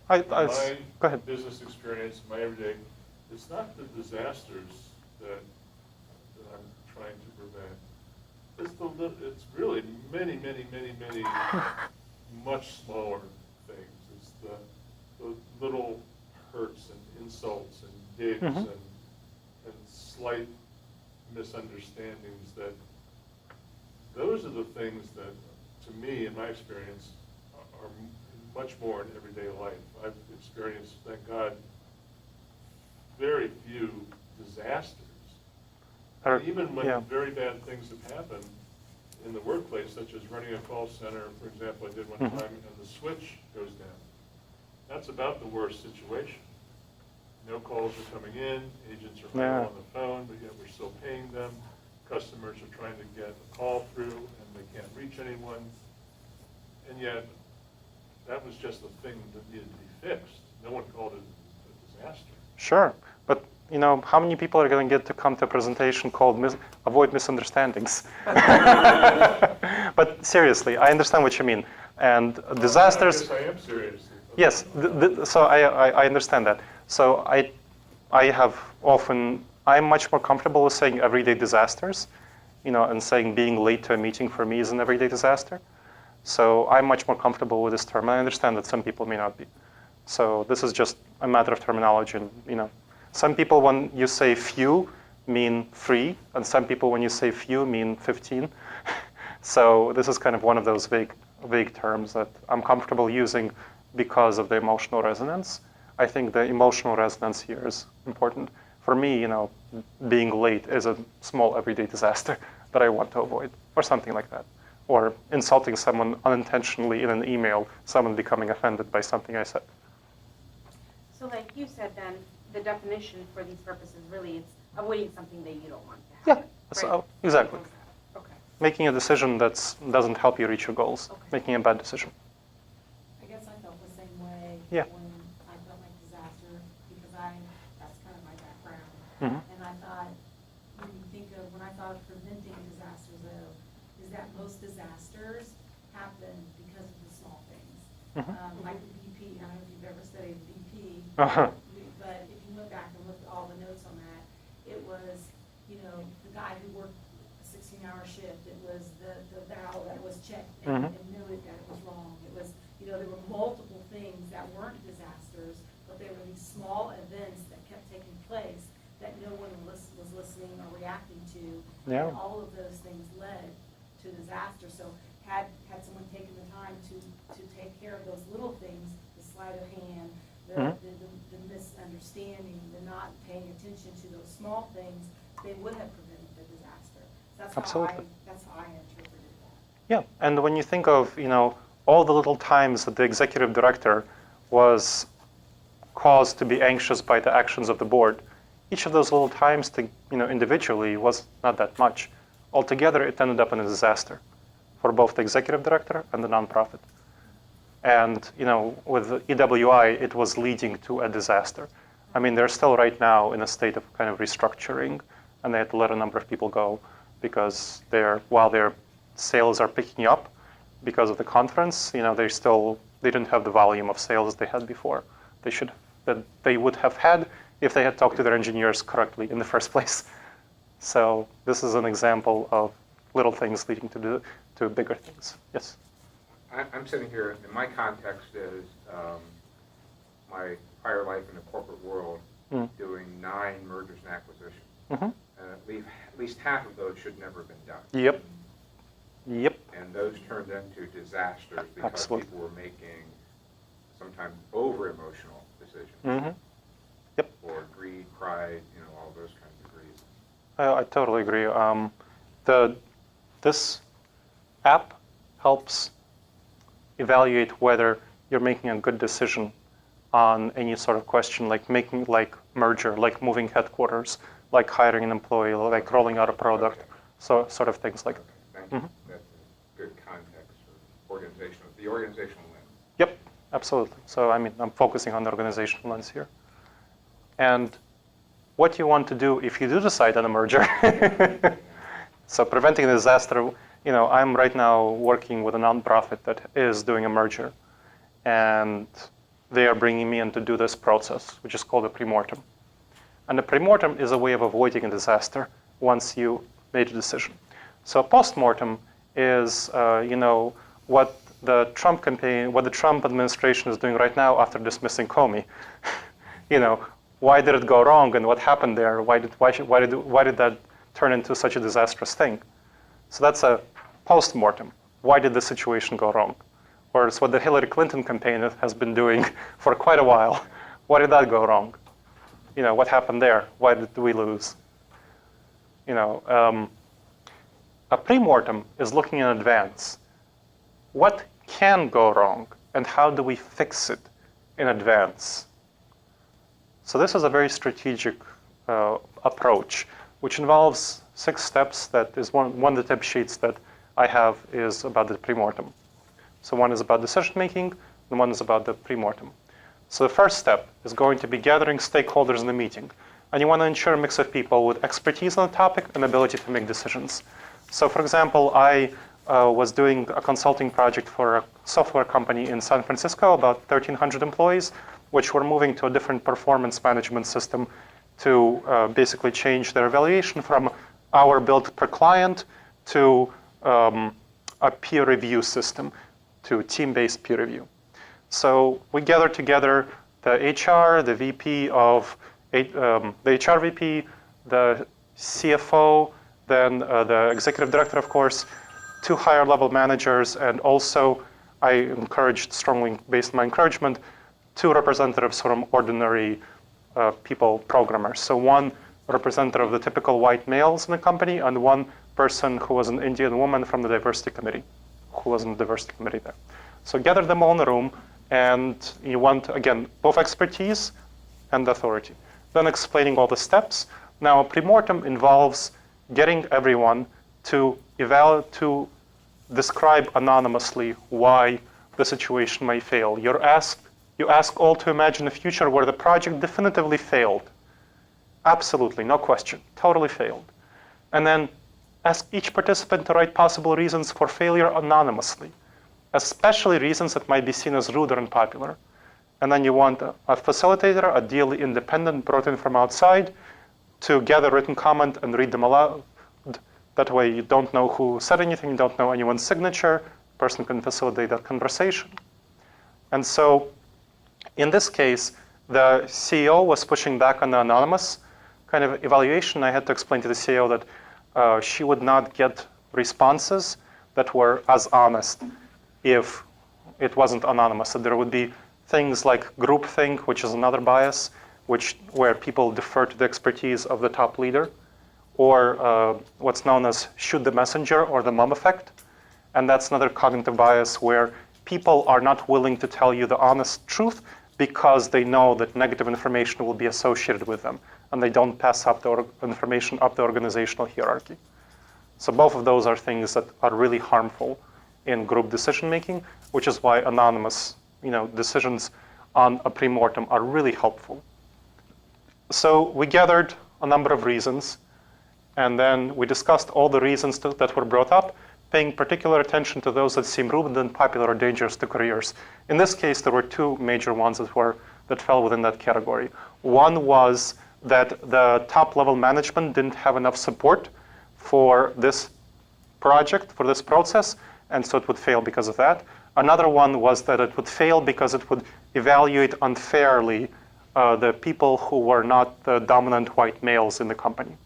Go my ahead. business experience, my everyday, it's not the disasters that I'm trying to prevent. It's really many, many, many, many much smaller things. It's the little hurts and insults and digs and slight misunderstandings, that those are the things that, to me, in my experience, are much more in everyday life. I've experienced, thank God, very few disasters. Even when very bad things have happened in the workplace, such as running a call center, for example, I did one time, and the switch goes down. That's about the worst situation. No calls are coming in, agents are on the phone, but yet we're still paying them. Customers are trying to get a call through, and they can't reach anyone. And yet, that was just a thing that needed to be fixed. No one called it a disaster. Sure, but you know, how many people are going to get to come to a presentation called Avoid Misunderstandings? But seriously, I understand what you mean. And disasters... I am serious. Yes, so I understand that. So I'm much more comfortable with saying everyday disasters, you know, and saying being late to a meeting for me is an everyday disaster. So I'm much more comfortable with this term. I understand that some people may not be. So this is just a matter of terminology, and, you know, some people when you say few mean 3, and some people when you say few mean 15. So this is kind of one of those vague terms that I'm comfortable using because of the emotional resonance. I think the emotional resonance here is important. For me, you know, being late is a small everyday disaster that I want to avoid, or something like that. Or insulting someone unintentionally in an email, someone becoming offended by something I said. So like you said then, the definition for these purposes really is avoiding something that you don't want to happen. Yeah, so, exactly. Okay. Making a decision that doesn't help you reach your goals, making a bad decision. I guess I felt the same way Yeah. when I felt like disaster, because that's kind of my background. Mm-hmm. And I thought, when I thought of preventing disasters though, is that most disasters happen because of the small things. Like the BP, I don't know if you've ever studied BP, but if you went back and looked at all the notes on that, it was, you know, the guy who worked a 16-hour shift, it was the valve that was checked and noted that it was wrong. It was, you know, there were multiple things that weren't disasters, but they were these small events that kept taking place that no one was listening or reacting to. Yeah. And all of those things led to disaster. So had someone taken the time to take care of those little things, the sleight of hand, the misunderstanding, the not paying attention to those small things, they would have prevented the disaster. Absolutely. That's how I interpreted that. Yeah, and when you think of, you know, all the little times that the executive director was caused to be anxious by the actions of the board, each of those little times, individually was not that much. Altogether, it ended up in a disaster for both the executive director and the nonprofit. And, you know, with EWI, it was leading to a disaster. I mean, they're still right now in a state of kind of restructuring, and they had to let a number of people go because while their sales are picking up because of the conference, you know, they didn't have the volume of sales they had before. That they would have had if they had talked to their engineers correctly in the first place. So this is an example of little things leading to bigger things. Yes? I'm sitting here, and my context is my prior life in the corporate world, doing 9 mergers and acquisitions. And at least half of those should never have been done. Yep. And those turned into disasters because Absolutely. people were making sometimes over-emotional decisions. Yep. Or greed, pride, you know, all those kinds of reasons. I totally agree. This app helps evaluate whether you're making a good decision on any sort of question, like merger, like moving headquarters, like hiring an employee, like rolling out a product, so sort of things like that. Thank you. That's a good context for the organizational lens. Yep, absolutely. So I mean, I'm focusing on the organizational lens here. And what you want to do if you do decide on a merger. So preventing a disaster, you know, I'm right now working with a nonprofit that is doing a merger, and they are bringing me in to do this process, which is called a premortem. And the premortem is a way of avoiding a disaster once you made a decision. So a postmortem is, you know, what the Trump administration is doing right now after dismissing Comey. Why did it go wrong and what happened there? Why did that turn into such a disastrous thing? So that's a post-mortem. Why did the situation go wrong? Or it's what the Hillary Clinton campaign has been doing for quite a while. Why did that go wrong? What happened there? Why did we lose? A pre-mortem is looking in advance. What can go wrong and how do we fix it in advance? So this is a very strategic approach, which involves 6 steps. That is one of the tip sheets that I have is about the pre-mortem. So one is about decision making, and one is about the pre-mortem. So the first step is going to be gathering stakeholders in the meeting. And you want to ensure a mix of people with expertise on the topic and ability to make decisions. So for example, I was doing a consulting project for a software company in San Francisco, about 1,300 employees, which were moving to a different performance management system to basically change their evaluation from hour billed per client to a peer review system, to team-based peer review. So we gathered together the HR, the VP of the HR VP, the CFO, then the executive director, of course, 2 higher level managers, and also I encouraged, strongly based my encouragement, 2 representatives from ordinary people, programmers. So 1 representative of the typical white males in the company, and 1 person who was an Indian woman from the diversity committee, who was in the diversity committee there. So gather them all in the room, and you want, again, both expertise and authority. Then explaining all the steps. Now, a pre-mortem involves getting everyone to describe anonymously why the situation may fail. You ask all to imagine a future where the project definitively failed. Absolutely, no question, totally failed. And then ask each participant to write possible reasons for failure anonymously, especially reasons that might be seen as rude or unpopular. And then you want a facilitator, ideally independent, brought in from outside, to gather written comment and read them aloud. That way you don't know who said anything, you don't know anyone's signature, the person can facilitate that conversation. And so in this case, the CEO was pushing back on the anonymous kind of evaluation. I had to explain to the CEO that she would not get responses that were as honest if it wasn't anonymous. So there would be things like groupthink, which is another bias, where people defer to the expertise of the top leader, or what's known as shoot the messenger or the mom effect. And that's another cognitive bias where people are not willing to tell you the honest truth because they know that negative information will be associated with them, and they don't pass up the information up the organizational hierarchy. So both of those are things that are really harmful in group decision making, which is why anonymous decisions on a pre-mortem are really helpful. So we gathered a number of reasons, and then we discussed all the reasons that were brought up, paying particular attention to those that seem rude and unpopular or dangerous to careers. In this case, there were 2 major ones that fell within that category. One was that the top level management didn't have enough support for this project, for this process, and so it would fail because of that. Another one was that it would fail because it would evaluate unfairly the people who were not the dominant white males in the company.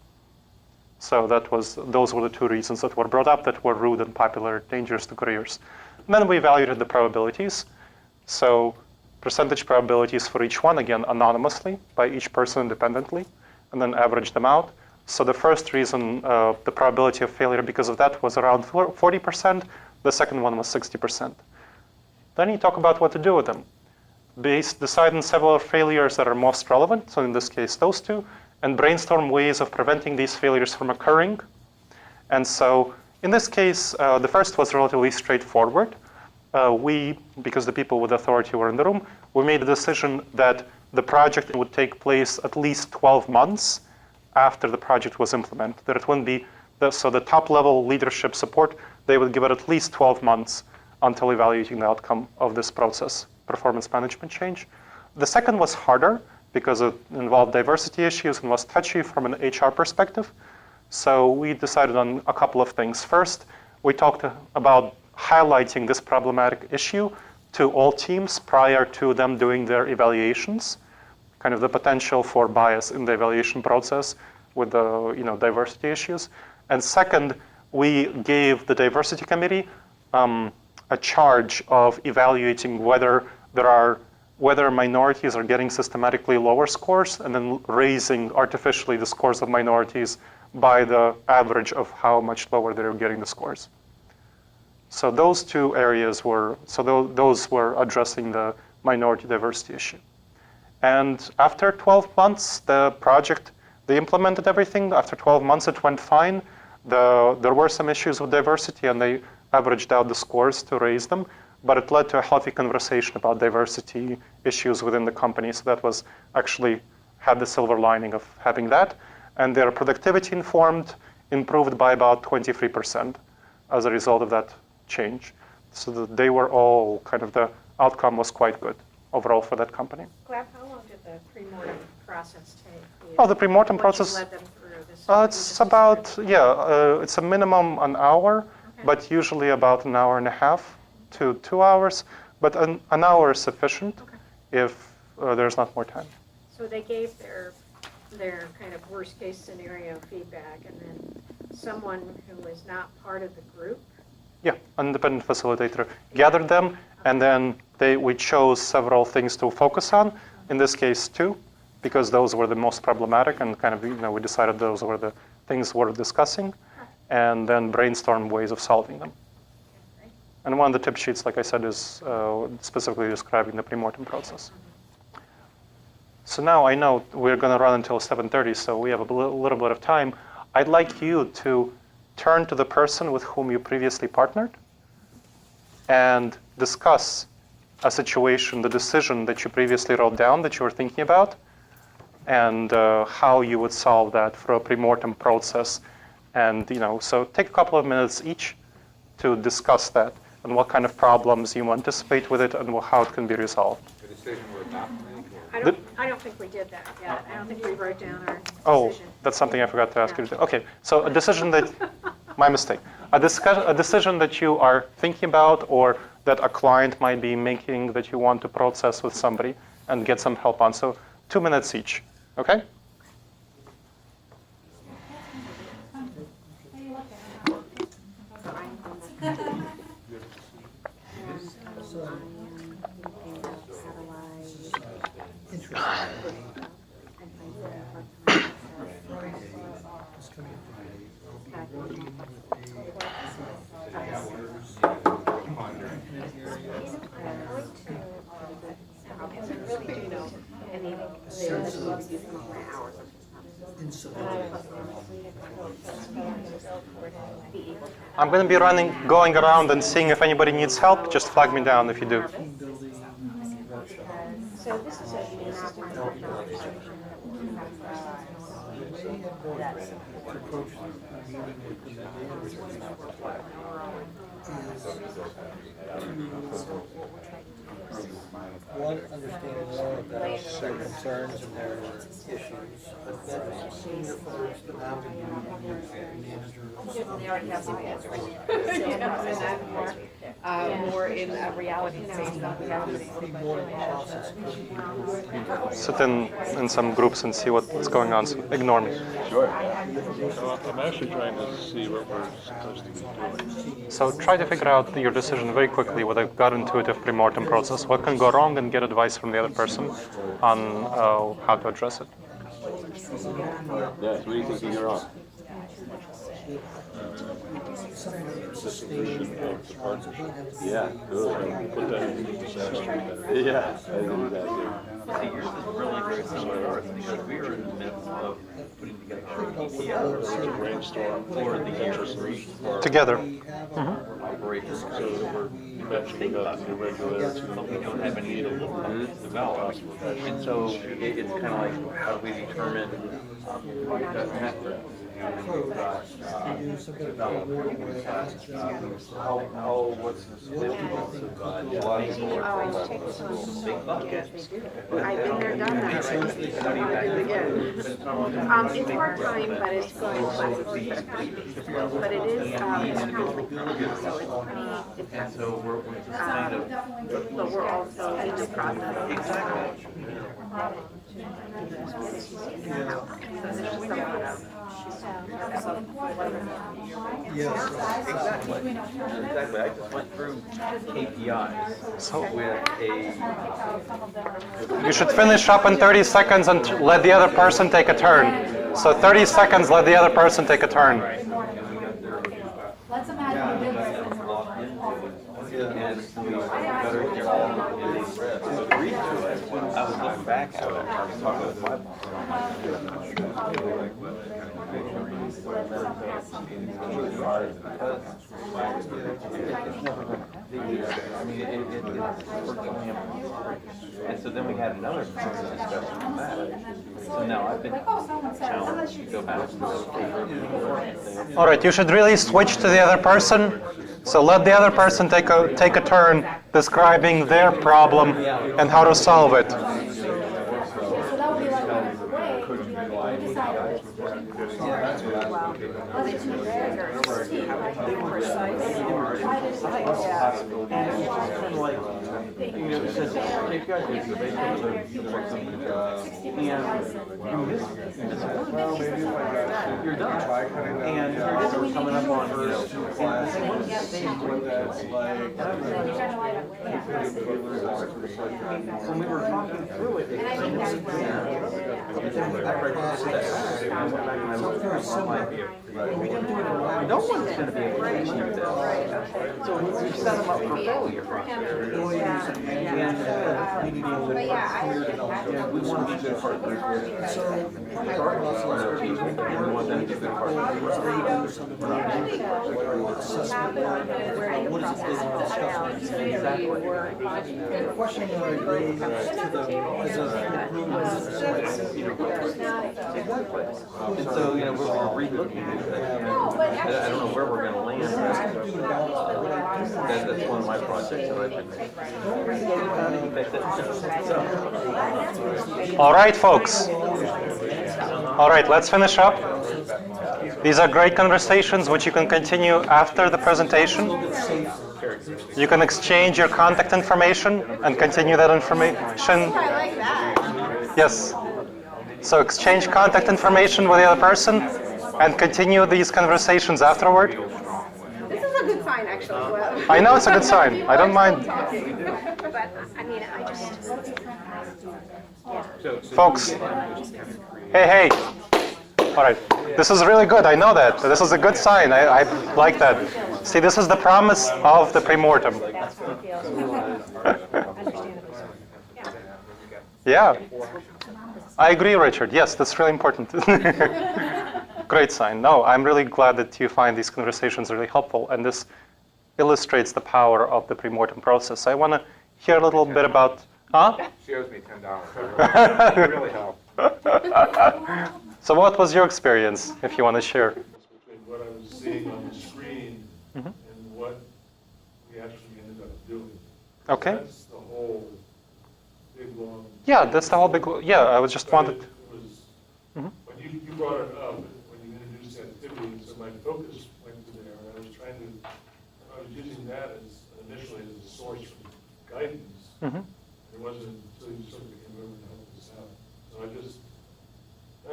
So those were the 2 reasons that were brought up that were rude, unpopular, dangerous to careers. And then we evaluated the probabilities. So percentage probabilities for each one, again, anonymously by each person independently, and then averaged them out. So the first reason, the probability of failure because of that was around 40%. The second one was 60%. Then you talk about what to do with them. Decide on several failures that are most relevant, so in this case, those 2, and brainstorm ways of preventing these failures from occurring. And so in this case, the first was relatively straightforward. Because the people with authority were in the room, we made a decision that the project would take place at least 12 months after the project was implemented. That it wouldn't be, so the top level leadership support, they would give it at least 12 months until evaluating the outcome of this process, performance management change. The second was harder because it involved diversity issues and was touchy from an HR perspective. So we decided on a couple of things. First, we talked about highlighting this problematic issue to all teams prior to them doing their evaluations. kind of the potential for bias in the evaluation process with the diversity issues. And second, we gave the diversity committee a charge of evaluating whether minorities are getting systematically lower scores and then raising artificially the scores of minorities by the average of how much lower they're getting the scores. So those two areas those were addressing the minority diversity issue. And after 12 months, the project, they implemented everything. After 12 months, it went fine. There were some issues with diversity, and they averaged out the scores to raise them, but it led to a healthy conversation about diversity issues within the company. So that was actually had the silver lining of having that. And their productivity improved by about 23% as a result of that change. So that they were all the outcome was quite good overall for that company. Gleb, how long did the pre-mortem process take? The pre-mortem process, Led them through this? it's about, it's a minimum an hour, but usually about an hour and a half to 2 hours. But an hour is sufficient if there's not more time. So they gave their kind of worst case scenario feedback, and then someone who was not part of the group? Yeah, an independent facilitator gathered them, and then we chose several things to focus on. In this case, 2, because those were the most problematic, and we decided those were the things worth discussing, and then brainstorm ways of solving them. And one of the tip sheets, like I said, is specifically describing the pre-mortem process. So now I know we're going to run until 7:30, so we have a little bit of time. I'd like you to turn to the person with whom you previously partnered and discuss a situation, the decision that you previously wrote down that you were thinking about, and how you would solve that for a pre-mortem process. And so take a couple of minutes each to discuss that and what kind of problems you anticipate with it and how it can be resolved. The decision we're about to make, I don't think we did that yet. I don't think we wrote down our decision. Oh, that's something I forgot to ask you to do. Okay, so a decision that, my mistake. A decision that you are thinking about or that a client might be making that you want to process with somebody and get some help on. So 2 minutes each, okay? I'm going to be going around and seeing if anybody needs help. Just flag me down if you do. So this is a One, understanding more about their concerns and their issues, but then seeing the folks that now can be They already have some answers. More in a reality based on reality. Sit in some groups and see what's going on. So ignore me. Sure. So I'm actually trying to see what we're supposed to be doing. So try to figure out your decision very quickly with a gut intuitive pre-mortem process. What can go wrong, and get advice from the other person on how to address it. Yes, what do you think you hear off? Dissolution of the partnership. Yeah, good. Put that in the disaster better. Yeah, I do that too. See, yours is really very similar to ours because we were in the midst of putting together our EPM Brainstorm for the potential solutions solutions. for our Together. operations. So we're matching up the regular to But we don't have any developed. And so it's kind of like, how do we determine the method? What's the Oh, big buckets. I've been there, done that. I just want to do it again. It's part-time, but it's going classes. But it is, it's counseling, so it's pretty intense. So we're just kind of. But we're also in the process. Exactly. I just went through KPIs with You should finish up in 30 seconds and let the other person take a turn. So 30 seconds, let the other person take a turn. Let's imagine you did this. and we better get all agreed to it. I was looking back at it. I was talking with my boss. And so then we had another discussion on that. So now I've been challenged to go back to the. All right, you should really switch to the other person. So let the other person take a turn describing their problem and how to solve it. So that would be like a way, we decided. You're done. And we're coming up on when we were talking through it, no one's going to be able to achieve this. So we set them up for failure. And we want to be good partners. We want them to be good partners. The question that I raised to the, as a group was, And so, we're re-looking at it. I don't know where we're going to land. That's one of my projects that I've been. All right, folks. All right, let's finish up. These are great conversations which you can continue after the presentation. You can exchange your contact information and continue that information. I like that. Yes. So exchange contact information with the other person and continue these conversations afterward. This is a good sign, actually. Well, I know it's a good sign. I don't mind. but I mean, I just. Folks, hey. All right, this is really good. I know that. This is a good sign. I like that. See, this is the promise of the premortem. Yeah, I agree, Richard. Yes, that's really important. Great sign. No, I'm really glad that you find these conversations really helpful, and this illustrates the power of the premortem process. I want to hear a little bit about. Huh? She owes me $10. It really helped. So what was your experience, if you want to share? Between what I was seeing on the screen and what we actually ended up doing. Okay. That's the whole big long. Yeah, that's the whole big. Yeah, I was just wanted. It was when you brought it up when you introduced the activity, so my focus went to there, and I was using that as initially as a source of guidance. It wasn't until you sort of became over and helped us out. So I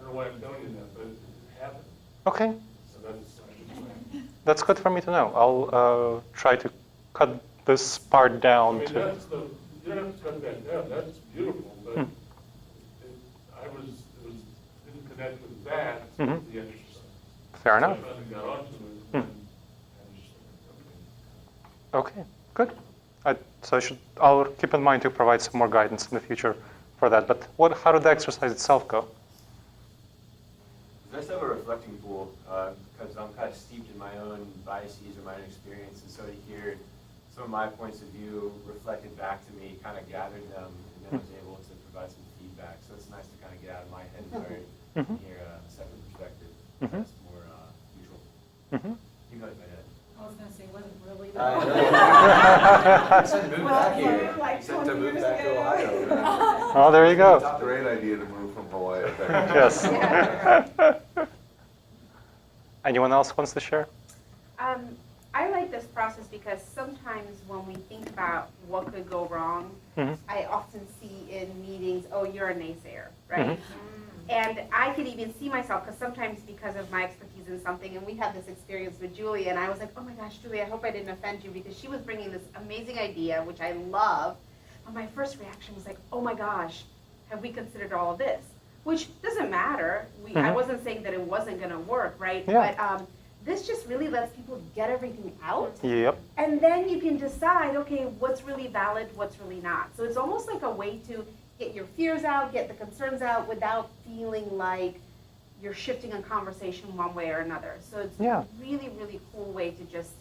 don't know why I'm telling you that, but it happened. Okay. So That's good for me to know. I'll try to cut this part down I mean, to. you don't have to cut that down. That's beautiful, but it didn't connect with that to the exercise. Fair enough. So I finally got onto it, and I just Okay, good. I'll keep in mind to provide some more guidance in the future for that. But how did the exercise itself go? It's nice to have a reflecting pool because I'm kind of steeped in my own biases or my own experience, and so to hear some of my points of view reflected back to me, kind of gathered them, and then was able to provide some feedback. So it's nice to kind of get out of my head and hear a separate perspective Mhm. that's more neutral. Mhm. You nodded my head. I was gonna say, it wasn't really. I said move back here. Like You said to 20 move years back to ago. Ohio. Oh, there you go. It's a great idea to move from Hawaii. I think. Yes. Yeah. Anyone else wants to share? I like this process because sometimes when we think about what could go wrong, Mhm. I often see in meetings, oh, you're a naysayer, right? Mhm. And I could even see myself, because sometimes because of my expertise in something, and we had this experience with Julie, and I was like, oh my gosh, Julie, I hope I didn't offend you, because she was bringing this amazing idea, which I love, but my first reaction was like, oh my gosh, have we considered all of this? Which doesn't matter. I Mhm. wasn't saying that it wasn't going to work, right? Yeah. But this just really lets people get everything out. Yep. And then you can decide, okay, what's really valid, what's really not. So it's almost like a way to get your fears out, get the concerns out without feeling like you're shifting a conversation one way or another. So it's Yeah. a really, really cool way to just,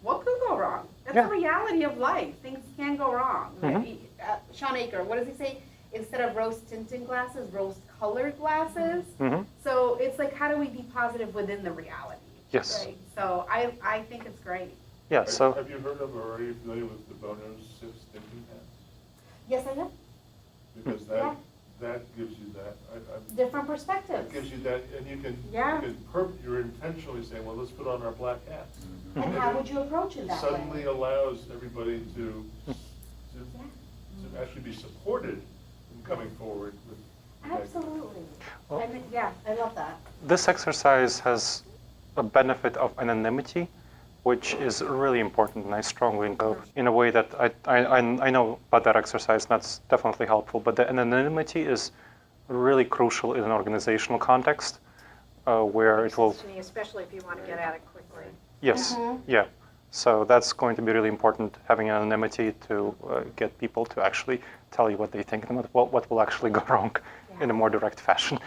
what could go wrong? That's Yeah. the reality of life. Things can go wrong. Mhm. Sean Aker, what does he say? Instead of rose tinted glasses, rose colored glasses. Mhm. So it's like, how do we be positive within the reality? Yes. Right? So I think it's great. Yeah. So. Have you heard of or are you familiar with the Bono's thinking hats? Yes, I know. Because Yeah. that gives you that. Different It perspectives. gives you that, and you can, Yeah. you're intentionally saying, well, let's put on our black hats. And how would you approach it It that suddenly way? allows everybody to actually be supported in coming forward with. Absolutely. Well- And yeah, I love that. This exercise has a benefit of anonymity, which is really important, and I strongly encourage in a way that I know about that exercise, and that's definitely helpful, but the anonymity is really crucial in an organizational context where it will, To me, especially if you want to get at it quickly. yes, Mhm. yeah. So that's going to be really important, having anonymity to get people to actually tell you what they think and what will actually go wrong in a more direct fashion.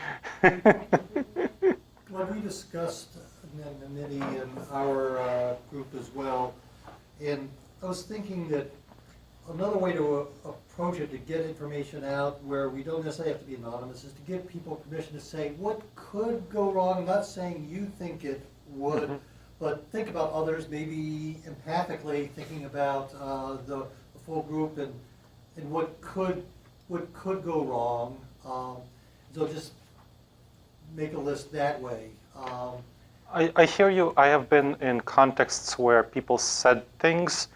Well, we discussed anonymity in our group as well, and I was thinking that another way to approach it, to get information out where we don't necessarily have to be anonymous, is to give people permission to say what could go wrong. I'm not saying you think it would, Mhm. but think about others, maybe empathically thinking about the full group and what could go wrong. So just make a list that way. I hear you. I have been in contexts where people said things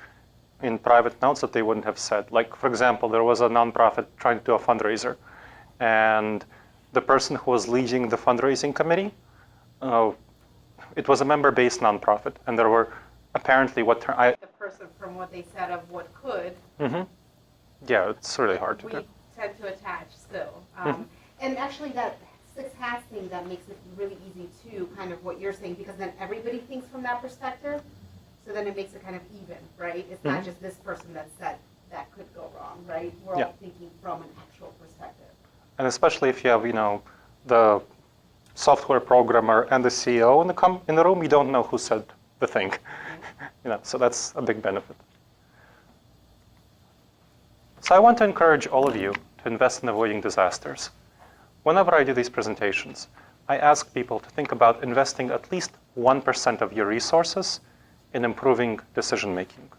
in private notes that they wouldn't have said. Like, for example, there was a nonprofit trying to do a fundraiser, and the person who was leading the fundraising committee, it was a member-based nonprofit, and there were apparently The person from what they said of what could, Mhm. Yeah, it's really hard to we do. tend to attach still. Mhm. And actually that 6 hats thing, that makes it really easy too, kind of what you're saying, because then everybody thinks from that perspective. So then it makes it kind of even, right? It's not Mhm. just this person that said that could go wrong, right? We're Yeah. all thinking from an actual perspective. And especially if you have, the software programmer and the CEO in the room, you don't know who said the thing. So that's a big benefit. So I want to encourage all of you to invest in avoiding disasters. Whenever I do these presentations, I ask people to think about investing at least 1% of your resources in improving decision making,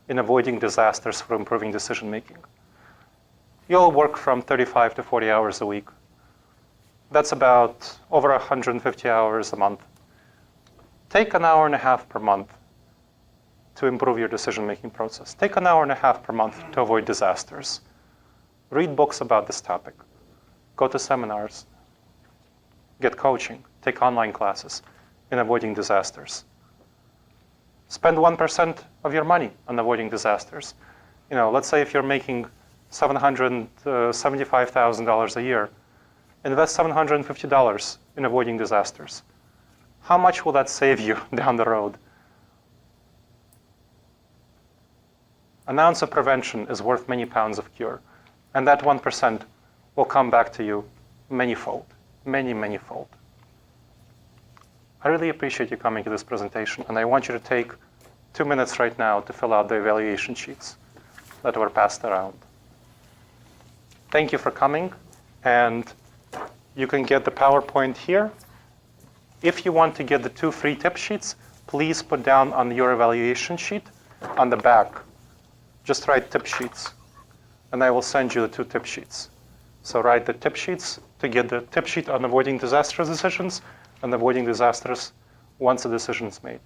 in avoiding disasters for improving decision making. You'll work from 35 to 40 hours a week. That's about over 150 hours a month. Take an hour and a half per month to improve your decision-making process. Take an hour and a half per month to avoid disasters. Read books about this topic. Go to seminars. Get coaching. Take online classes in avoiding disasters. Spend 1% of your money on avoiding disasters. Let's say if you're making $775,000 a year, invest $750 in avoiding disasters. How much will that save you down the road? An ounce of prevention is worth many pounds of cure. And that 1% will come back to you many-fold, many-fold. I really appreciate you coming to this presentation, and I want you to take 2 minutes right now to fill out the evaluation sheets that were passed around. Thank you for coming, and You can get the PowerPoint here. If you want to get the 2 free tip sheets, please put down on your evaluation sheet on the back. Just write tip sheets, and I will send you the 2 tip sheets. So write the tip sheets to get the tip sheet on avoiding disastrous decisions and avoiding disasters once a decision is made.